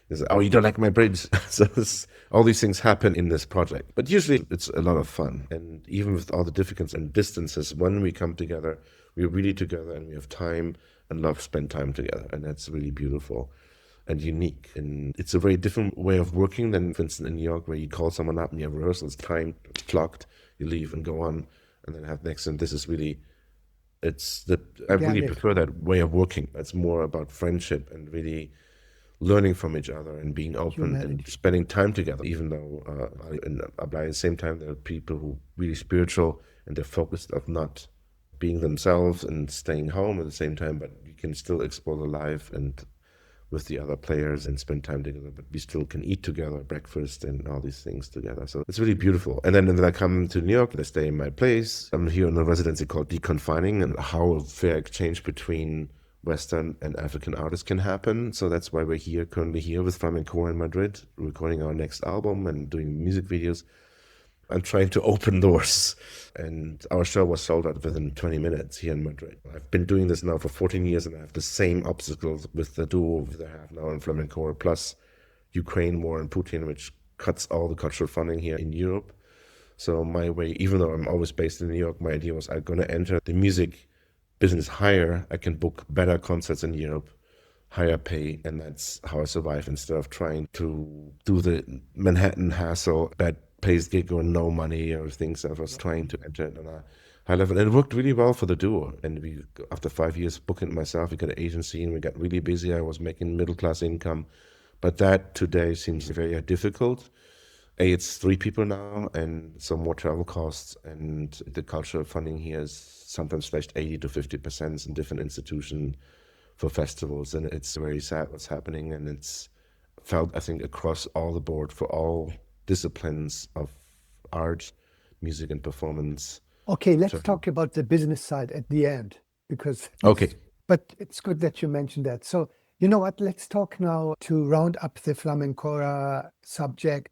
it's, oh, you don't like my bridge. So all these things happen in this project. But usually it's a lot of fun. And even with all the difficulties and distances, when we come together, we're really together, and we have time and love spend time together. And that's really beautiful and unique. And it's a very different way of working than, for instance, in New York, where you call someone up and you have rehearsals, time clocked, you leave and go on, and then have next. And this is really... I really prefer that way of working. It's more about friendship and really learning from each other and being open and spending time together. Even though in Ablaye, at the same time, there are people who are really spiritual and they're focused of not being themselves and staying home at the same time, but you can still explore the life and with the other players and spend time together, but we still can eat together, breakfast and all these things together. So it's really beautiful. And then I come to New York, I stay in my place. I'm here in a residency called Deconfining, and how a fair exchange between Western and African artists can happen. So that's why we're currently here with Flamencora in Madrid, recording our next album and doing music videos. I'm trying to open doors, and our show was sold out within 20 minutes here in Madrid. I've been doing this now for 14 years, and I have the same obstacles with the duo that I have now in Flamencora, plus Ukraine war and Putin, which cuts all the cultural funding here in Europe. So my way, even though I'm always based in New York, my idea was I'm going to enter the music business higher. I can book better concerts in Europe, higher pay, and that's how I survive, instead of trying to do the Manhattan hassle, bad pays gig or no money or things. I was trying to enter it on a high level, and it worked really well for the duo. And we, after 5 years booking it myself, we got an agency and we got really busy. I was making middle-class income, but that today seems very difficult. It's 3 people now, and some more travel costs, and the cultural funding here is sometimes slashed 80 to 50% in different institutions for festivals, and it's very sad what's happening. And it's felt, I think, across all the board for all disciplines of art, music, and performance. Okay, let's talk about the business side at the end, because but it's good that you mentioned that. So you know what, let's talk now to round up the Flamencora subject.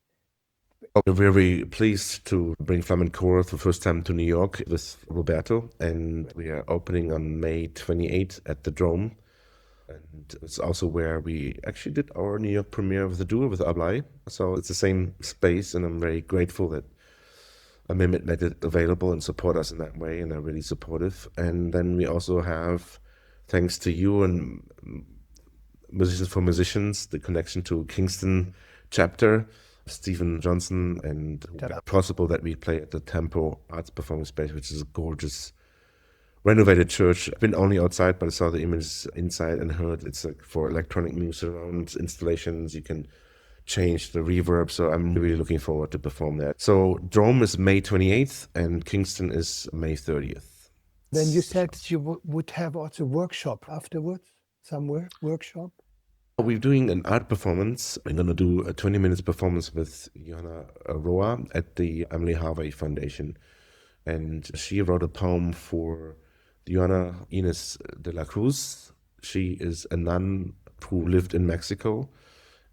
We're very pleased to bring Flamencora for the first time to New York with Roberto, and we are opening on May 28th at the Dome. And it's also where we actually did our New York premiere with the duo with Ablaye. So it's the same space, and I'm very grateful that Mehmet made it available and support us in that way, and are really supportive. And then we also have, thanks to you and Musicians for Musicians, the connection to Kingston chapter, Stephen Johnson, and possible that we play at the Tempo Arts Performing Space, which is a gorgeous renovated church. I've been only outside, but I saw the images inside and heard it's like for electronic music surround installations. You can change the reverb, so I'm really looking forward to perform that. So Dome is May 28th and Kingston is May 30th. Then you said you would have also workshop afterwards, somewhere, workshop? We're doing an art performance. I'm going to do a 20 minutes performance with Johanna Roa at the Emily Harvey Foundation. And she wrote a poem for Johanna Ines de la Cruz. She is a nun who lived in Mexico,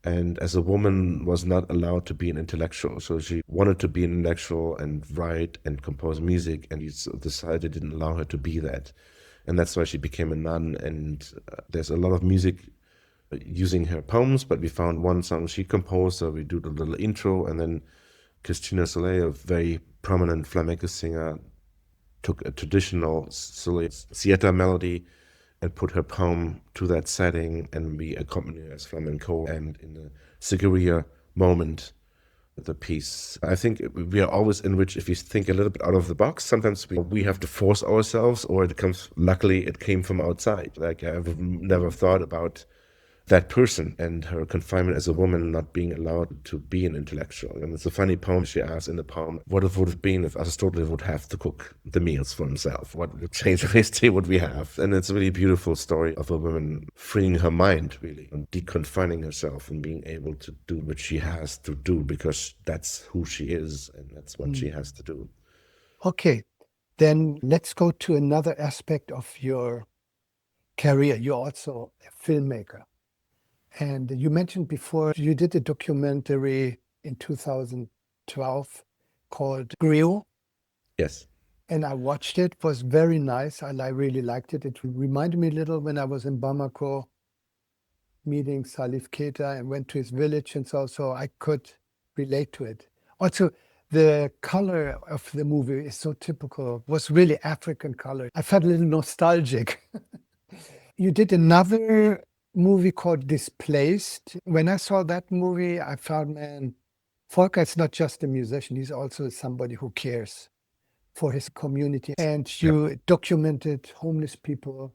and as a woman was not allowed to be an intellectual. So she wanted to be an intellectual and write and compose music, and society didn't allow her to be that. And that's why she became a nun. And there's a lot of music using her poems, but we found one song she composed, so we do the little intro, and then Cristina Soleil, a very prominent flamenco singer, took a traditional sieta melody and put her poem to that setting, and we accompany her as flamenco. And in the Sigiriya moment, the piece, I think we are always enriched if you think a little bit out of the box. Sometimes we have to force ourselves, or luckily it came from outside. Like I've never thought about that person and her confinement as a woman, not being allowed to be an intellectual. And it's a funny poem. She asks in the poem, what it would have been if Aristotle would have to cook the meals for himself? What change of history would we have? And it's a really beautiful story of a woman freeing her mind, really, and deconfining herself and being able to do what she has to do, because that's who she is and that's what she has to do. Okay, then let's go to another aspect of your career. You're also a filmmaker. And you mentioned before you did a documentary in 2012 called Griot. Yes. And I watched it. It was very nice. I really liked it. It reminded me a little when I was in Bamako meeting Salif Keita and went to his village, and so I could relate to it. Also, the color of the movie is so typical. It was really African color. I felt a little nostalgic. You did another movie called Displaced. When I saw that movie, I found, man, Volker is not just a musician, he's also somebody who cares for his community. And you documented homeless people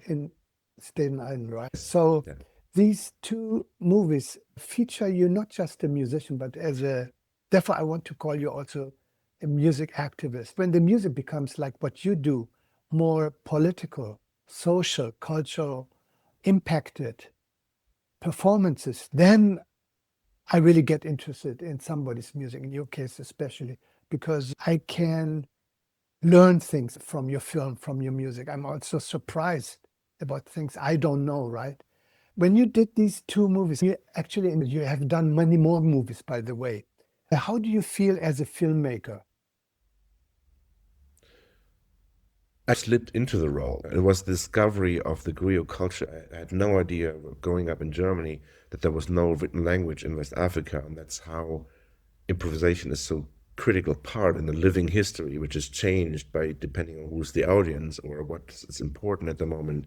in Staten Island, right? So these two movies feature you not just a musician, but therefore I want to call you also a music activist. When the music becomes like what you do, more political, social, cultural, impacted performances, then I really get interested in somebody's music, in your case especially, because I can learn things from your film, from your music. I'm also surprised about things I don't know, right? When you did these two movies, you have done many more movies, by the way. How do you feel as a filmmaker? I slipped into the role. It was the discovery of the griot culture. I had no idea growing up in Germany that there was no written language in West Africa, and that's how improvisation is so critical part in the living history, which is changed by depending on who's the audience or what is important at the moment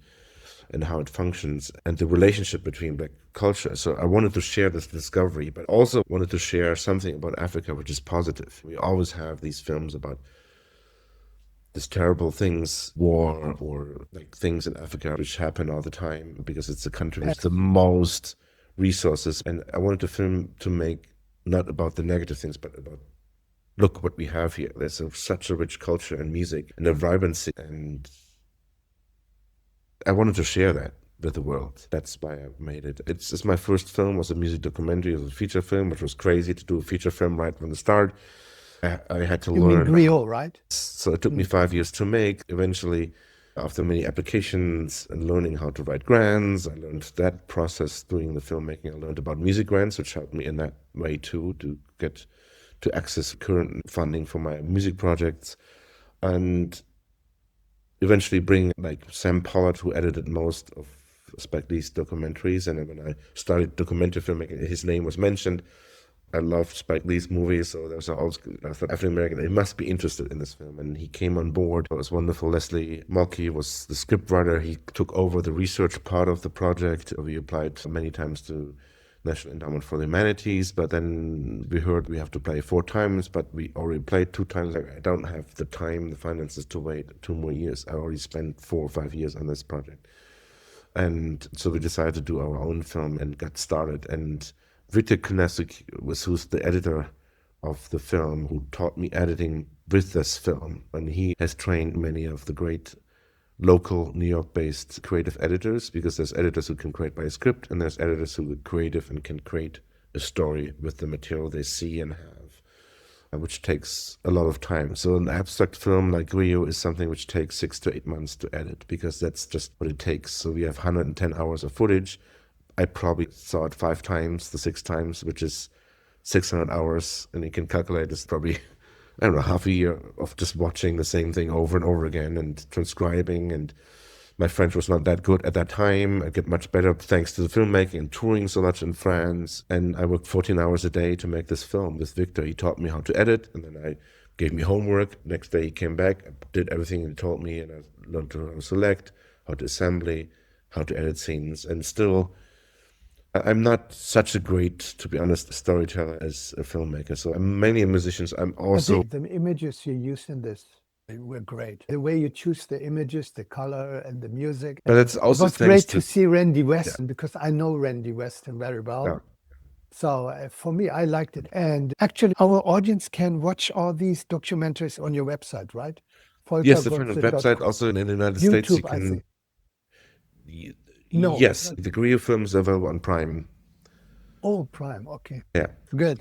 and how it functions, and the relationship between black culture. So I wanted to share this discovery, but also wanted to share something about Africa which is positive. We always have these films about these terrible things, war or like things in Africa which happen all the time because it's a country with the most resources. And I wanted to film to make not about the negative things, but about, look what we have here. There's such a rich culture and music and a vibrancy, and I wanted to share that with the world. That's why I made it. It's my first film, was a music documentary, it was a feature film, which was crazy to do a feature film right from the start. I had to learn. You mean Griot, right? So it took me 5 years to make. Eventually, After many applications and learning how to write grants, I learned that process doing the filmmaking. I learned about music grants, which helped me in that way too, to get to access current funding for my music projects. And eventually bring like Sam Pollard, who edited most of Spike Lee's documentaries. And then when I started documentary filmmaking, his name was mentioned. I loved Spike Lee's movies, so there was always, I thought, African American, they must be interested in this film. And he came on board. It was wonderful. Leslie Mulkey was the scriptwriter. He took over the research part of the project. We applied many times to National Endowment for the Humanities, but then we heard we have to play 4 times, but we already played 2 times. I don't have the time, the finances to wait 2 more years. I already spent 4 or 5 years on this project. And so we decided to do our own film and got started. And Victor Kunasik who's the editor of the film, who taught me editing with this film. And he has trained many of the great local New York-based creative editors, because there's editors who can create by a script, and there's editors who are creative and can create a story with the material they see and have, which takes a lot of time. So an abstract film like Griot is something which takes 6 to 8 months to edit, because that's just what it takes. So we have 110 hours of footage. I probably saw it 5 times, the 6 times, which is 600 hours, and you can calculate it's probably, I don't know, half a year of just watching the same thing over and over again and transcribing. And my French was not that good at that time. I get much better thanks to the filmmaking and touring so much in France. And I worked 14 hours a day to make this film with Victor. He taught me how to edit, and then I gave me homework. Next day he came back, I did everything he told me, and I learned how to select, how to assembly, how to edit scenes. And still, I'm not such a great, to be honest, storyteller as a filmmaker. So I'm mainly a musician. I'm also... The images you used in this were great. The way you choose the images, the color and the music. But it's also it was great to see Randy Weston, because I know Randy Weston very well. Yeah. So for me, I liked it. And actually, our audience can watch all these documentaries on your website, right? Yes, the website. Also in the United States, you YouTube, can... No, yes, the Griot film is available on Prime. Oh, Prime, okay. Yeah. Good.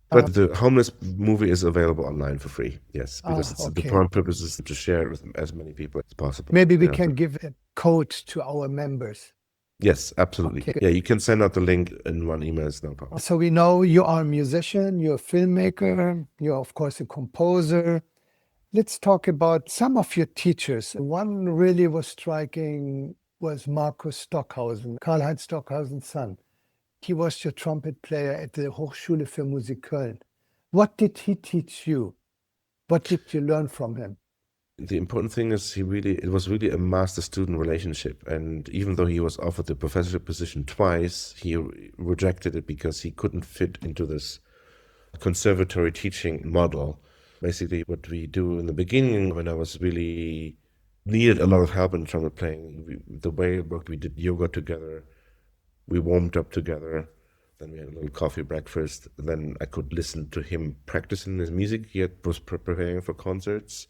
But the Homeless movie is available online for free, yes, because the prime purpose is to share it with as many people as possible. Maybe we can give a code to our members. Yes, absolutely. Okay. Yeah, you can send out the link in one email, it's no problem. So we know you are a musician, you're a filmmaker, you're of course a composer. Let's talk about some of your teachers. One really was striking was Markus Stockhausen, Karl-Heinz Stockhausen's son. He was your trumpet player at the Hochschule für Musik Köln. What did he teach you? What did you learn from him? The important thing is it was really a master-student relationship. And even though he was offered the professorship position twice, he rejected it because he couldn't fit into this conservatory teaching model. Basically, what we do in the beginning, when I was really needed a lot of help in trumpet playing, the way it worked, we did yoga together, we warmed up together, then we had a little coffee breakfast, then I could listen to him practicing his music. He was preparing for concerts,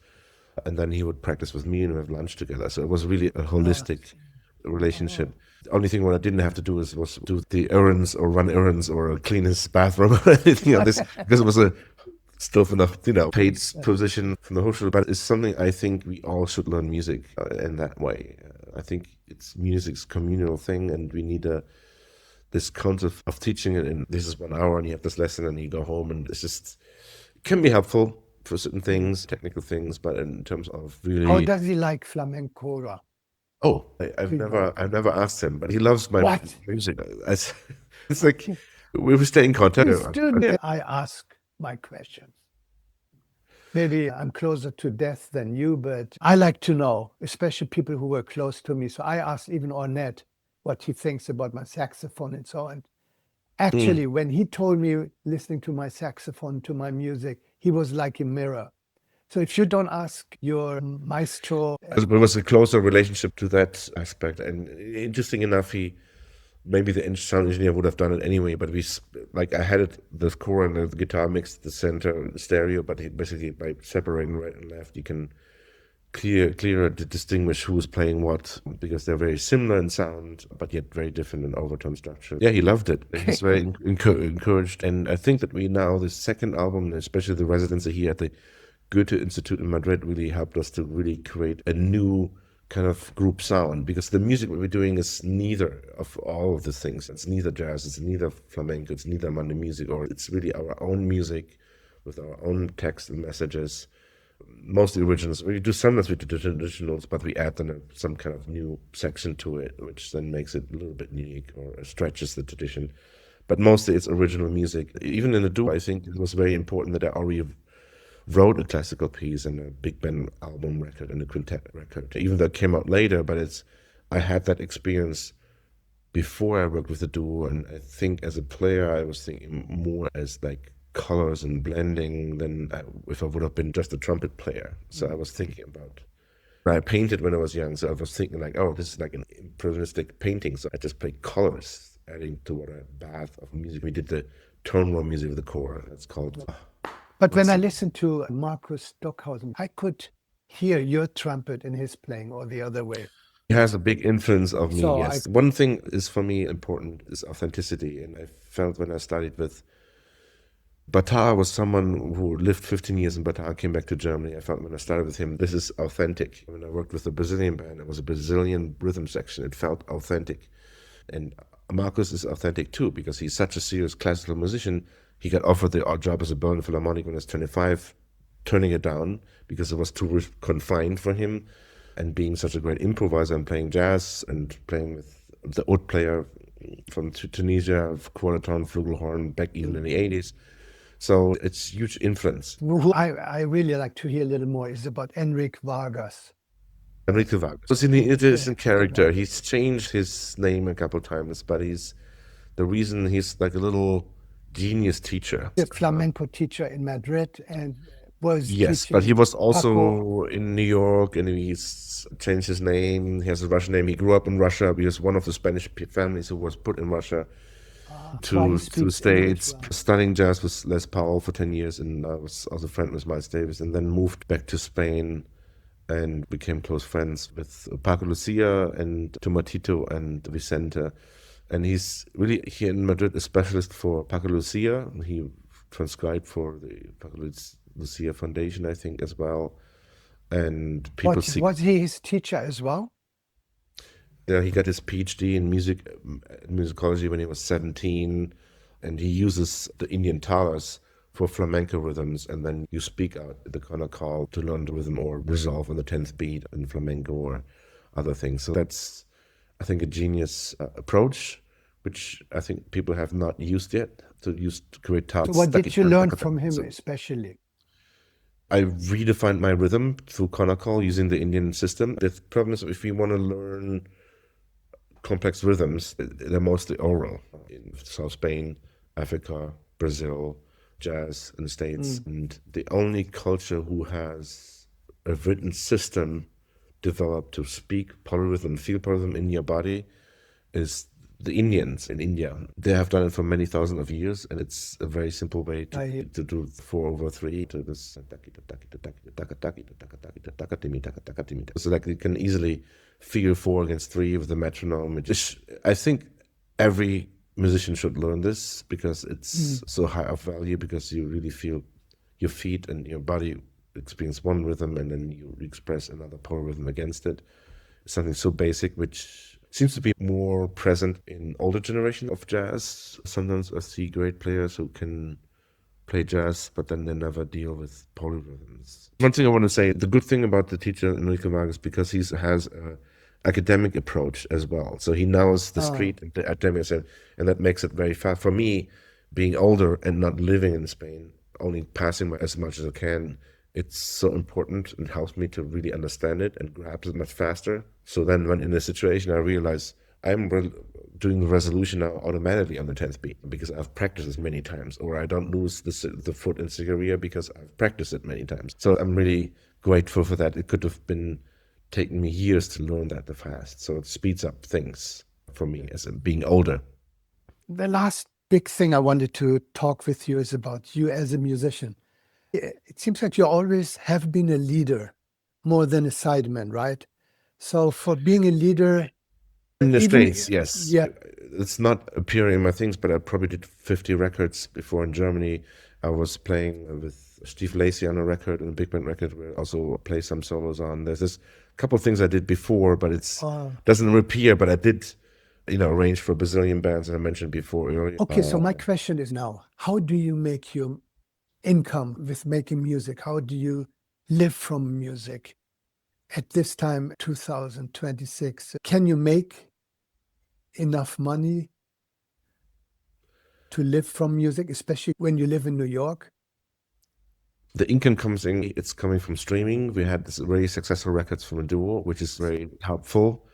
and then he would practice with me and we have lunch together. So it was really a holistic relationship. The only thing what I didn't have to do was do the errands or run errands or clean his bathroom or anything like this, because it was a still from the paid position from the Hochschule, but it's something I think we all should learn music in that way. I think music's communal thing, and we need this concept of teaching it. And this is 1 hour, and you have this lesson, and you go home, and it can be helpful for certain things, technical things, but in terms of really. How does he like Flamencora? Oh, I've never asked him, but he loves my music. It's like we stay in contact. I ask my questions. Maybe I'm closer to death than you, but I like to know, especially people who were close to me. So I asked even Ornette what he thinks about my saxophone and so on. Actually, when he told me listening to my saxophone, to my music, he was like a mirror. So if you don't ask your maestro... It was a closer relationship to that aspect. And interesting enough, maybe the sound engineer would have done it anyway, but I had the Kora and the guitar mixed the center stereo, but basically by separating right and left, you can clearer to distinguish who's playing what, because they're very similar in sound, but yet very different in overtone structure. Yeah, he loved it. He's very encouraged. And I think that we now, the second album, especially the residency here at the Goethe Institute in Madrid, really helped us to really create a new kind of group sound, because the music we're doing is neither of all of these things. It's neither jazz, it's neither flamenco, it's neither Mandé music, or it's really our own music with our own text and messages. Mostly originals. We do sometimes we do traditionals, but we add then some kind of new section to it, which then makes it a little bit unique or stretches the tradition. But mostly it's original music. Even in the duo, I think it was very important that I already wrote a classical piece and a big band album record and a quintet record, even though it came out later. But I had that experience before I worked with the duo, and I think as a player I was thinking more as like colors and blending than if I would have been just a trumpet player. So I was thinking about, I painted when I was young, so I was thinking like, oh, this is like an impressionistic painting, so I just played colors, adding to what a bath of music. We did the tone roll music with the Kora, that's called. But when I listened to Markus Stockhausen, I could hear your trumpet in his playing, or the other way. He has a big influence of me, So yes. One thing is for me important is authenticity, and I felt when I studied with Bata, was someone who lived 15 years in Bata, came back to Germany. I felt when I started with him, this is authentic. When I worked with a Brazilian band, it was a Brazilian rhythm section. It felt authentic. And Markus is authentic too, because he's such a serious classical musician. He got offered the odd job as a Berlin Philharmonic when he was 25, turning it down because it was too confined for him. And being such a great improviser and playing jazz and playing with the oud player from Tunisia, quarter-tone, flugelhorn, back even in the 80s. So it's huge influence. Who I really like to hear a little more is about Enrique Vargas. Enrique Vargas. It's an interesting character. He's changed his name a couple of times, but the reason he's like a little genius teacher. A flamenco teacher in Madrid and was yes, but he was also Paco. in New York, and he's changed his name. He has a Russian name. He grew up in Russia. He was one of the Spanish families who was put in Russia to the States, studying jazz with Les Paul for 10 years, and I was also a friend with Miles Davis, and then moved back to Spain and became close friends with Paco Lucia and Tomatito and Vicente. And he's really here in Madrid a specialist for Paco Lucia. He transcribed for the Paco Lucia Foundation, I think, as well. And people was he his teacher as well? Yeah, he got his PhD in musicology when he was 17, and he uses the Indian talas for flamenco rhythms, and then you speak out the kind of call to learn the rhythm or resolve on the 10th beat in flamenco or other things. So that's, I think, a genius approach, which I think people have not used yet, to create talas. So what did you learn from him especially? I redefined my rhythm through Konakol using the Indian system. The problem is if you want to learn complex rhythms, they're mostly oral. In South Spain, Africa, Brazil, jazz in the States. And the only culture who has a written system developed to speak polyrhythm, feel polyrhythm in your body is the Indians in India. They have done it for many thousands of years, and it's a very simple way to do 4/3 to this. So like you can easily figure 4 against 3 with the metronome. I think every musician should learn this because it's so high of value, because you really feel your feet and your body experience one rhythm and then you express another polyrhythm against it. Something so basic, which seems to be more present in older generation of jazz. Sometimes I see great players who can play jazz, but then they never deal with polyrhythms. One thing I want to say, the good thing about the teacher Enrique Vargas, because he has an academic approach as well. So he knows the street and the academic, and that makes it very fast. For me, being older and not living in Spain, only passing as much as I can, it's so important and helps me to really understand it and grasp it much faster. So then when in a situation I realize I'm doing the resolution now automatically on the 10th beat because I've practiced it many times, or I don't lose the foot in Cigaria because I've practiced it many times. So I'm really grateful for that. It could have been taking me years to learn that the fast. So it speeds up things for me as being older. The last big thing I wanted to talk with you is about you as a musician. It seems like you always have been a leader more than a sideman, right? So for being a leader... In the States, yes. Yeah. It's not appearing in my things, but I probably did 50 records before in Germany. I was playing with Steve Lacy on a record, and a big band record where I also play some solos on. There's this couple of things I did before, but it's doesn't appear, but I did, arrange for Brazilian bands that I mentioned before earlier. Okay, so my question is now, how do you make your income with making music? How do you live from music at this time, 2026? Can you make enough money to live from music, especially when you live in New York? The income comes in, it's coming from streaming. We had this very successful records from a duo, which is very helpful.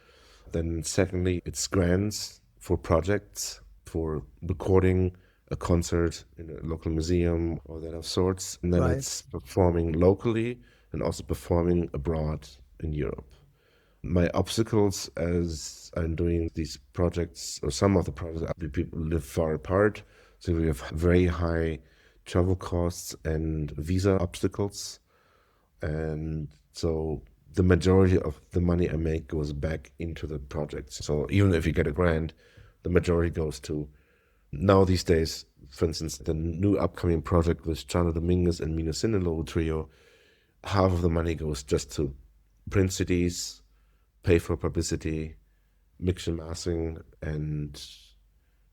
Then secondly, it's grants for projects, for recording a concert in a local museum or that of sorts. And then it's performing locally and also performing abroad in Europe. My obstacles as I'm doing these projects, or some of the projects, people live far apart. So we have very high travel costs and visa obstacles. And so the majority of the money I make goes back into the projects. So even if you get a grant, the majority goes to, now these days, for instance, the new upcoming project with Santo and Mino Sinalo trio, half of the money goes just to print CDs, pay for publicity, mix and mastering, and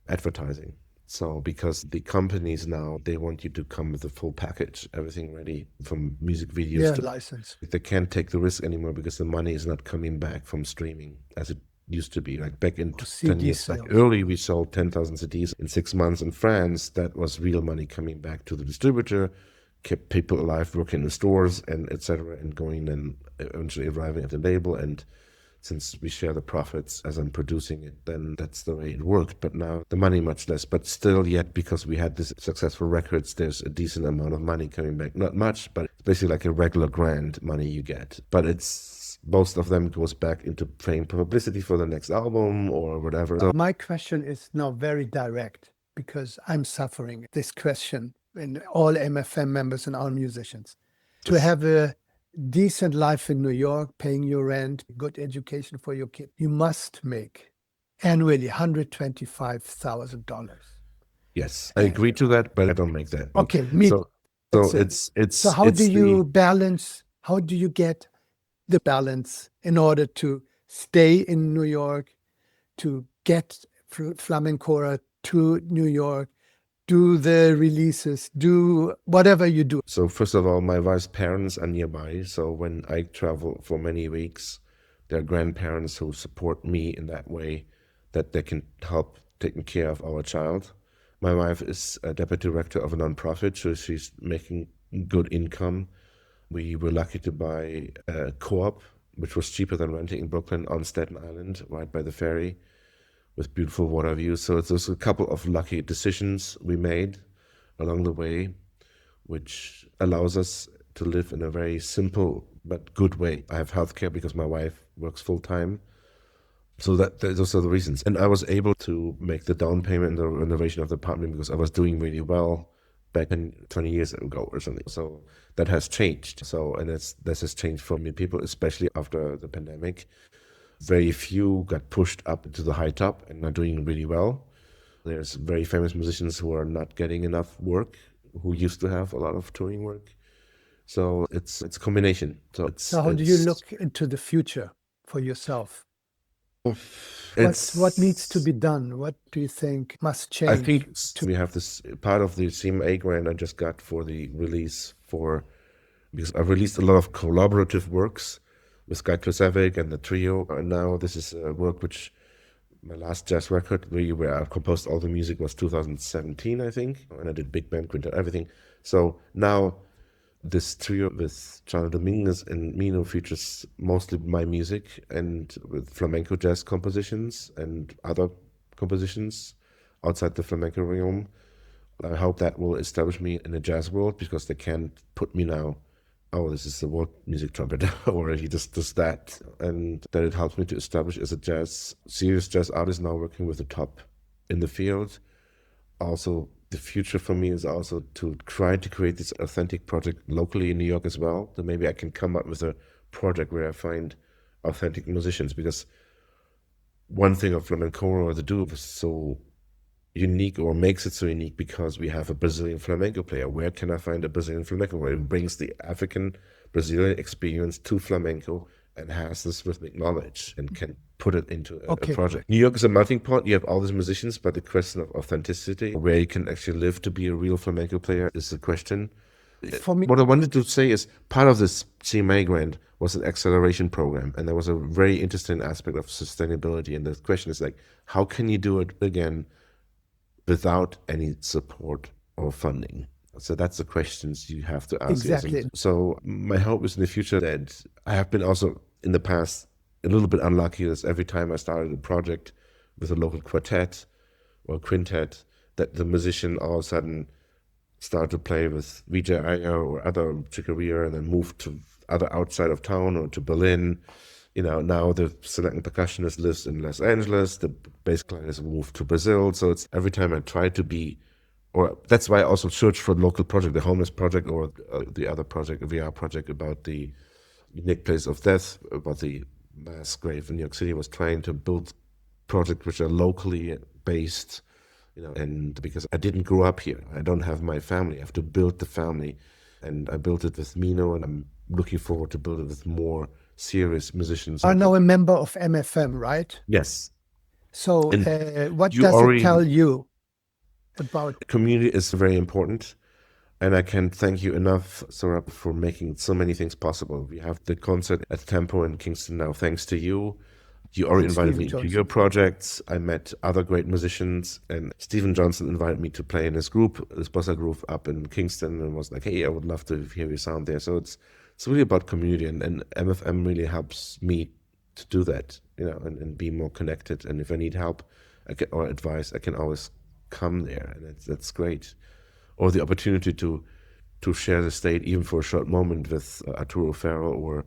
advertising. So because the companies now, they want you to come with a full package, everything ready, from music videos to license. They can't take the risk anymore because the money is not coming back from streaming as it used to be. Like back in 10 years back, early we sold 10,000 CDs in 6 months in France. That was real money coming back to the distributor, kept people alive working in the stores and etc. and going and eventually arriving at the label. And since we share the profits as I'm producing it, then that's the way it worked. But now the money much less, but still yet, because we had this successful records, there's a decent amount of money coming back. Not much, but it's basically like a regular grant money you get. But it's, most of them goes back into paying publicity for the next album or whatever. So my question is now very direct, because I'm suffering this question, and all MFM members and all musicians. To have a decent life in New York, paying your rent, good education for your kid, you must make annually $125,000. Yes, I agree to that, but I don't make that. Okay, so how do you balance? How do you get the balance in order to stay in New York, to get Flamencora to New York, do the releases, do whatever you do? So first of all, my wife's parents are nearby. So when I travel for many weeks, there are grandparents who support me in that way, that they can help taking care of our child. My wife is a deputy director of a nonprofit, so she's making good income. We were lucky to buy a co-op, which was cheaper than renting in Brooklyn on Staten Island, right by the ferry, with beautiful water views. So there's a couple of lucky decisions we made along the way, which allows us to live in a very simple but good way. I have healthcare because my wife works full time. So those are the reasons. And I was able to make the down payment and the renovation of the apartment because I was doing really well back in 20 years ago or something. So that has changed. So, and this has changed for many people, especially after the pandemic. Very few got pushed up to the high top and are doing really well. There's very famous musicians who are not getting enough work, who used to have a lot of touring work. So it's a combination. So how do you look into the future for yourself? What needs to be done? What do you think must change? I think we have this part of the CMA grant I just got for the release because I released a lot of collaborative works with Guy Klosevic and the trio. And now this is a work which my last jazz record, really, where I composed all the music, was 2017, I think. And I did big band, quintet, everything. So now this trio with Chano Dominguez and Mino features mostly my music, and with flamenco jazz compositions and other compositions outside the flamenco realm. I hope that will establish me in the jazz world, because they can't put me now, oh, this is the world music trumpeter, or he just does that. And that it helps me to establish as a serious jazz artist now, working with the top in the field. Also, the future for me is also to try to create this authentic project locally in New York as well. So maybe I can come up with a project where I find authentic musicians, because one thing of Flamencora, the duo, was so unique or makes it so unique because we have a Brazilian flamenco player. Where can I find a Brazilian flamenco player who brings the African Brazilian experience to flamenco and has this rhythmic knowledge and can put it into a project? New York is a melting pot. You have all these musicians, but the question of authenticity, where you can actually live to be a real flamenco player, is the question. For me, what I wanted to say is part of this CMA grant was an acceleration program, and there was a very interesting aspect of sustainability. And the question is like, how can you do it again without any support or funding? So that's the questions you have to ask. Exactly. So my hope is in the future that I have been also in the past a little bit unlucky that every time I started a project with a local quartet or quintet, that the musician all of a sudden started to play with Vijay Iyer or other chicaria and then moved to other outside of town or to Berlin. You know, now the Senegalese percussionist lives in Los Angeles, the bass player has moved to Brazil. So it's every time I try to be, or that's why I also search for the local project, the homeless project, or the other project, a VR project about the unique place of death, about the mass grave in New York City, was trying to build projects which are locally based, you know, and because I didn't grow up here, I don't have my family, I have to build the family. And I built it with Mino, and I'm looking forward to build it with more serious musicians. You are now a member of MFM, right? Yes. So what does it tell you about? Community is very important. And I can't thank you enough, Sohrab, for making so many things possible. We have the concert at Tempo in Kingston now, thanks to you. You already invited me to your projects. I met other great musicians, and Stephen Johnson invited me to play in his group, this bossa group up in Kingston, and was like, hey, I would love to hear your sound there. So it's really about community, and MFM really helps me to do that, you know, and be more connected. And if I need help or advice, I can always come there, and that's great. Or the opportunity to share the stage, even for a short moment, with Arturo Ferro or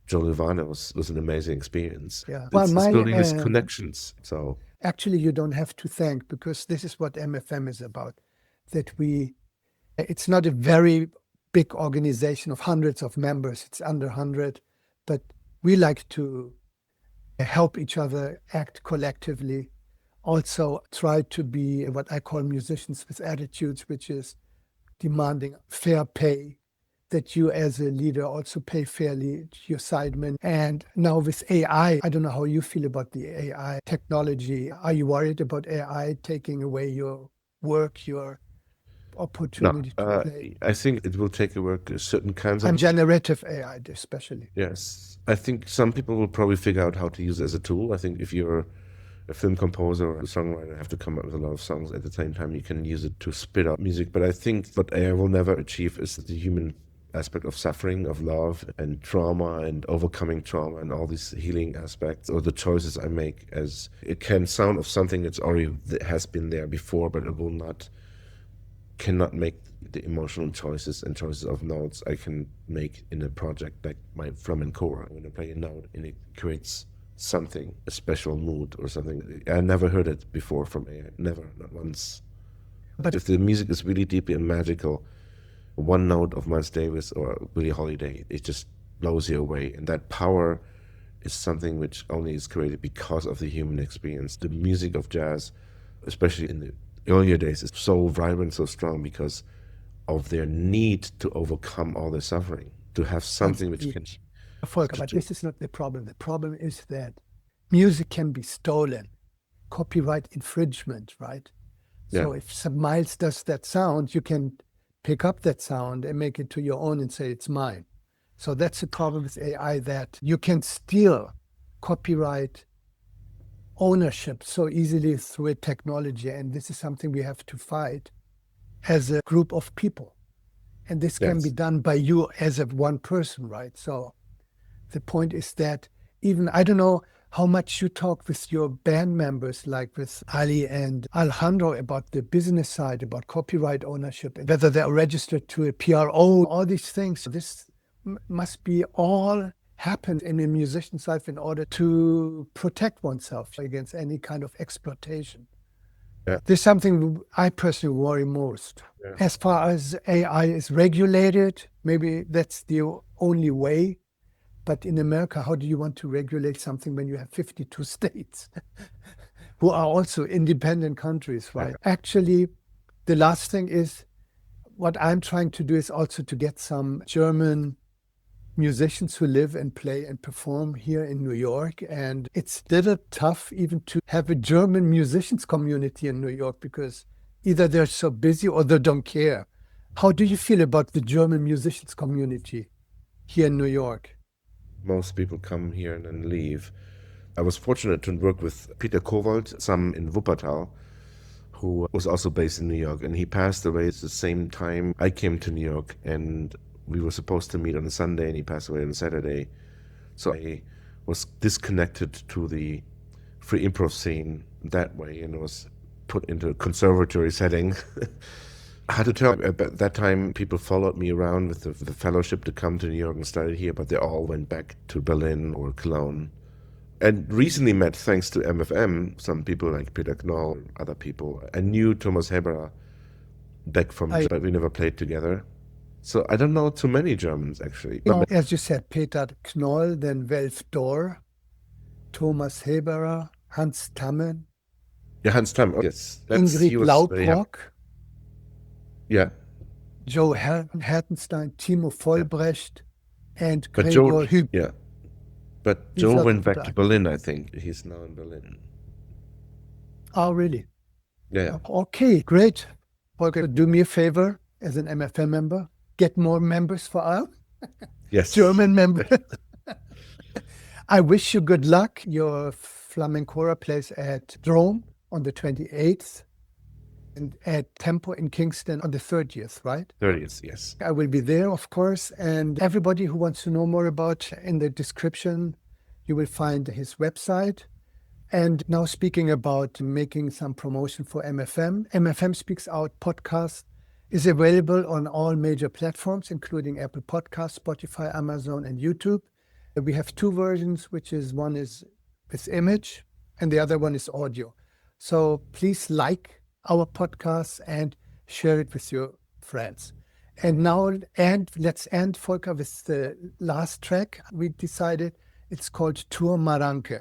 Joe Levana was an amazing experience. Yeah. It's building these connections. So actually, you don't have to thank, because this is what MFM is about. That it's not a very big organization of hundreds of members. It's under 100, but we like to help each other, act collectively. Also try to be what I call musicians with attitudes, which is demanding fair pay, that you as a leader also pay fairly to your sidemen. And now with AI, I don't know how you feel about the AI technology. Are you worried about AI taking away your work, your opportunity to play? I think it will take away certain kinds of... And generative AI especially. Yes. I think some people will probably figure out how to use it as a tool. I think if you're a film composer or a songwriter, have to come up with a lot of songs at the same time, you can use it to spit out music. But I think what AI will never achieve is the human aspect of suffering, of love and trauma and overcoming trauma and all these healing aspects, or the choices I make. As it can sound of something that has been there before, but it cannot make the emotional choices and choices of notes I can make in a project like my Flamencora. When I play a note and it creates something, a special mood or something. I never heard it before from AI, never, not once. But if the music is really deeply and magical, one note of Miles Davis or Billie Holiday, it just blows you away. And that power is something which only is created because of the human experience. The music of jazz, especially in the earlier days, is so vibrant, so strong because of their need to overcome all the suffering, to have something which can... Volker, but this is not the problem. The problem is that music can be stolen, copyright infringement, right? Yeah. So if some Miles does that sound, you can pick up that sound and make it to your own and say it's mine. So that's the problem with AI, that you can steal copyright ownership so easily through a technology. And this is something we have to fight as a group of people. And this can be done by you as one person, right? So the point is that even, I don't know how much you talk with your band members, like with Ali and Alejandro, about the business side, about copyright ownership, and whether they're registered to a PRO, all these things. This must be all happen in a musician's life in order to protect oneself against any kind of exploitation. Yeah. This is something I personally worry most. Yeah. As far as AI is regulated, maybe that's the only way. But in America, how do you want to regulate something when you have 52 states? who are also independent countries, right? Actually, the last thing is what I'm trying to do is also to get some German musicians who live and play and perform here in New York. And it's a little tough even to have a German musicians community in New York because either they're so busy or they don't care. How do you feel about the German musicians community here in New York? Most people come here and then leave. I was fortunate to work with Peter Kowald, some in Wuppertal, who was also based in New York, and he passed away at the same time I came to New York, and we were supposed to meet on a Sunday, and he passed away on a Saturday. So I was disconnected to the free improv scene that way, and was put into a conservatory setting. I had to tell you, at that time, people followed me around with the fellowship to come to New York and started here, but they all went back to Berlin or Cologne. And recently met, thanks to MFM, some people like Peter Knoll, other people. I knew Thomas Heberer back from, but we never played together. So I don't know too many Germans, actually. No, as you said, Peter Knoll, then Welf Dor, Thomas Heberer, Hans Tammen. Yeah, Hans Tammen, yes. Ingrid Laubrock. Yeah. Joe Hertenstein, Timo Vollbrecht, and But Gregor Hüb. Yeah. But Joe went back to Berlin, I think. He's now in Berlin. Oh, really? Yeah. Okay, great. Volker, do me a favor as an MFM member. Get more members for our German members. I wish you good luck. Your Flamencora plays at Drome on the 28th and at Tempo in Kingston on the 30th, right? 30th, yes. I will be there, of course. And everybody who wants to know more about, in the description, you will find his website. And now speaking about making some promotion for MFM, MFM Speaks Out podcast is available on all major platforms, including Apple Podcasts, Spotify, Amazon, and YouTube. We have two versions, which is one is with image and the other one is audio. So please like our podcast and share it with your friends. And now, let's end, Volker, with the last track. We decided it's called Tour Maranke.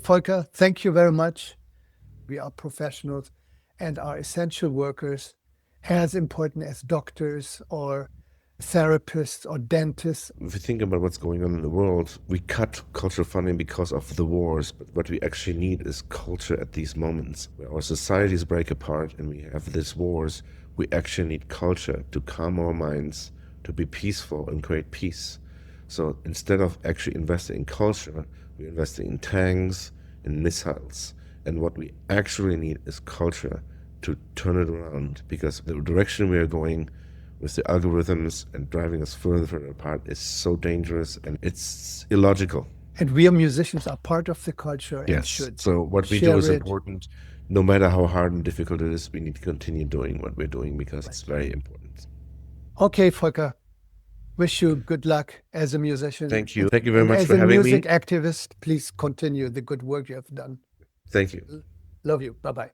Volker, thank you very much. We are professionals and are essential workers, as important as doctors or therapists or dentists. If you think about what's going on in the world, we cut cultural funding because of the wars, but what we actually need is culture at these moments. Where our societies break apart and we have these wars, we actually need culture to calm our minds, to be peaceful and create peace. So instead of actually investing in culture, we're investing in tanks, in missiles. And what we actually need is culture to turn it around, because the direction we are going with the algorithms and driving us further and further apart is so dangerous and it's illogical. And we musicians are part of the culture and should. So what we do is important. No matter how hard and difficult it is, we need to continue doing what we're doing because it's very important. Okay, Volker. Wish you good luck as a musician. Thank you. Thank you very much for having me. As a music activist, please continue the good work you have done. Thank you. Love you. Bye-bye.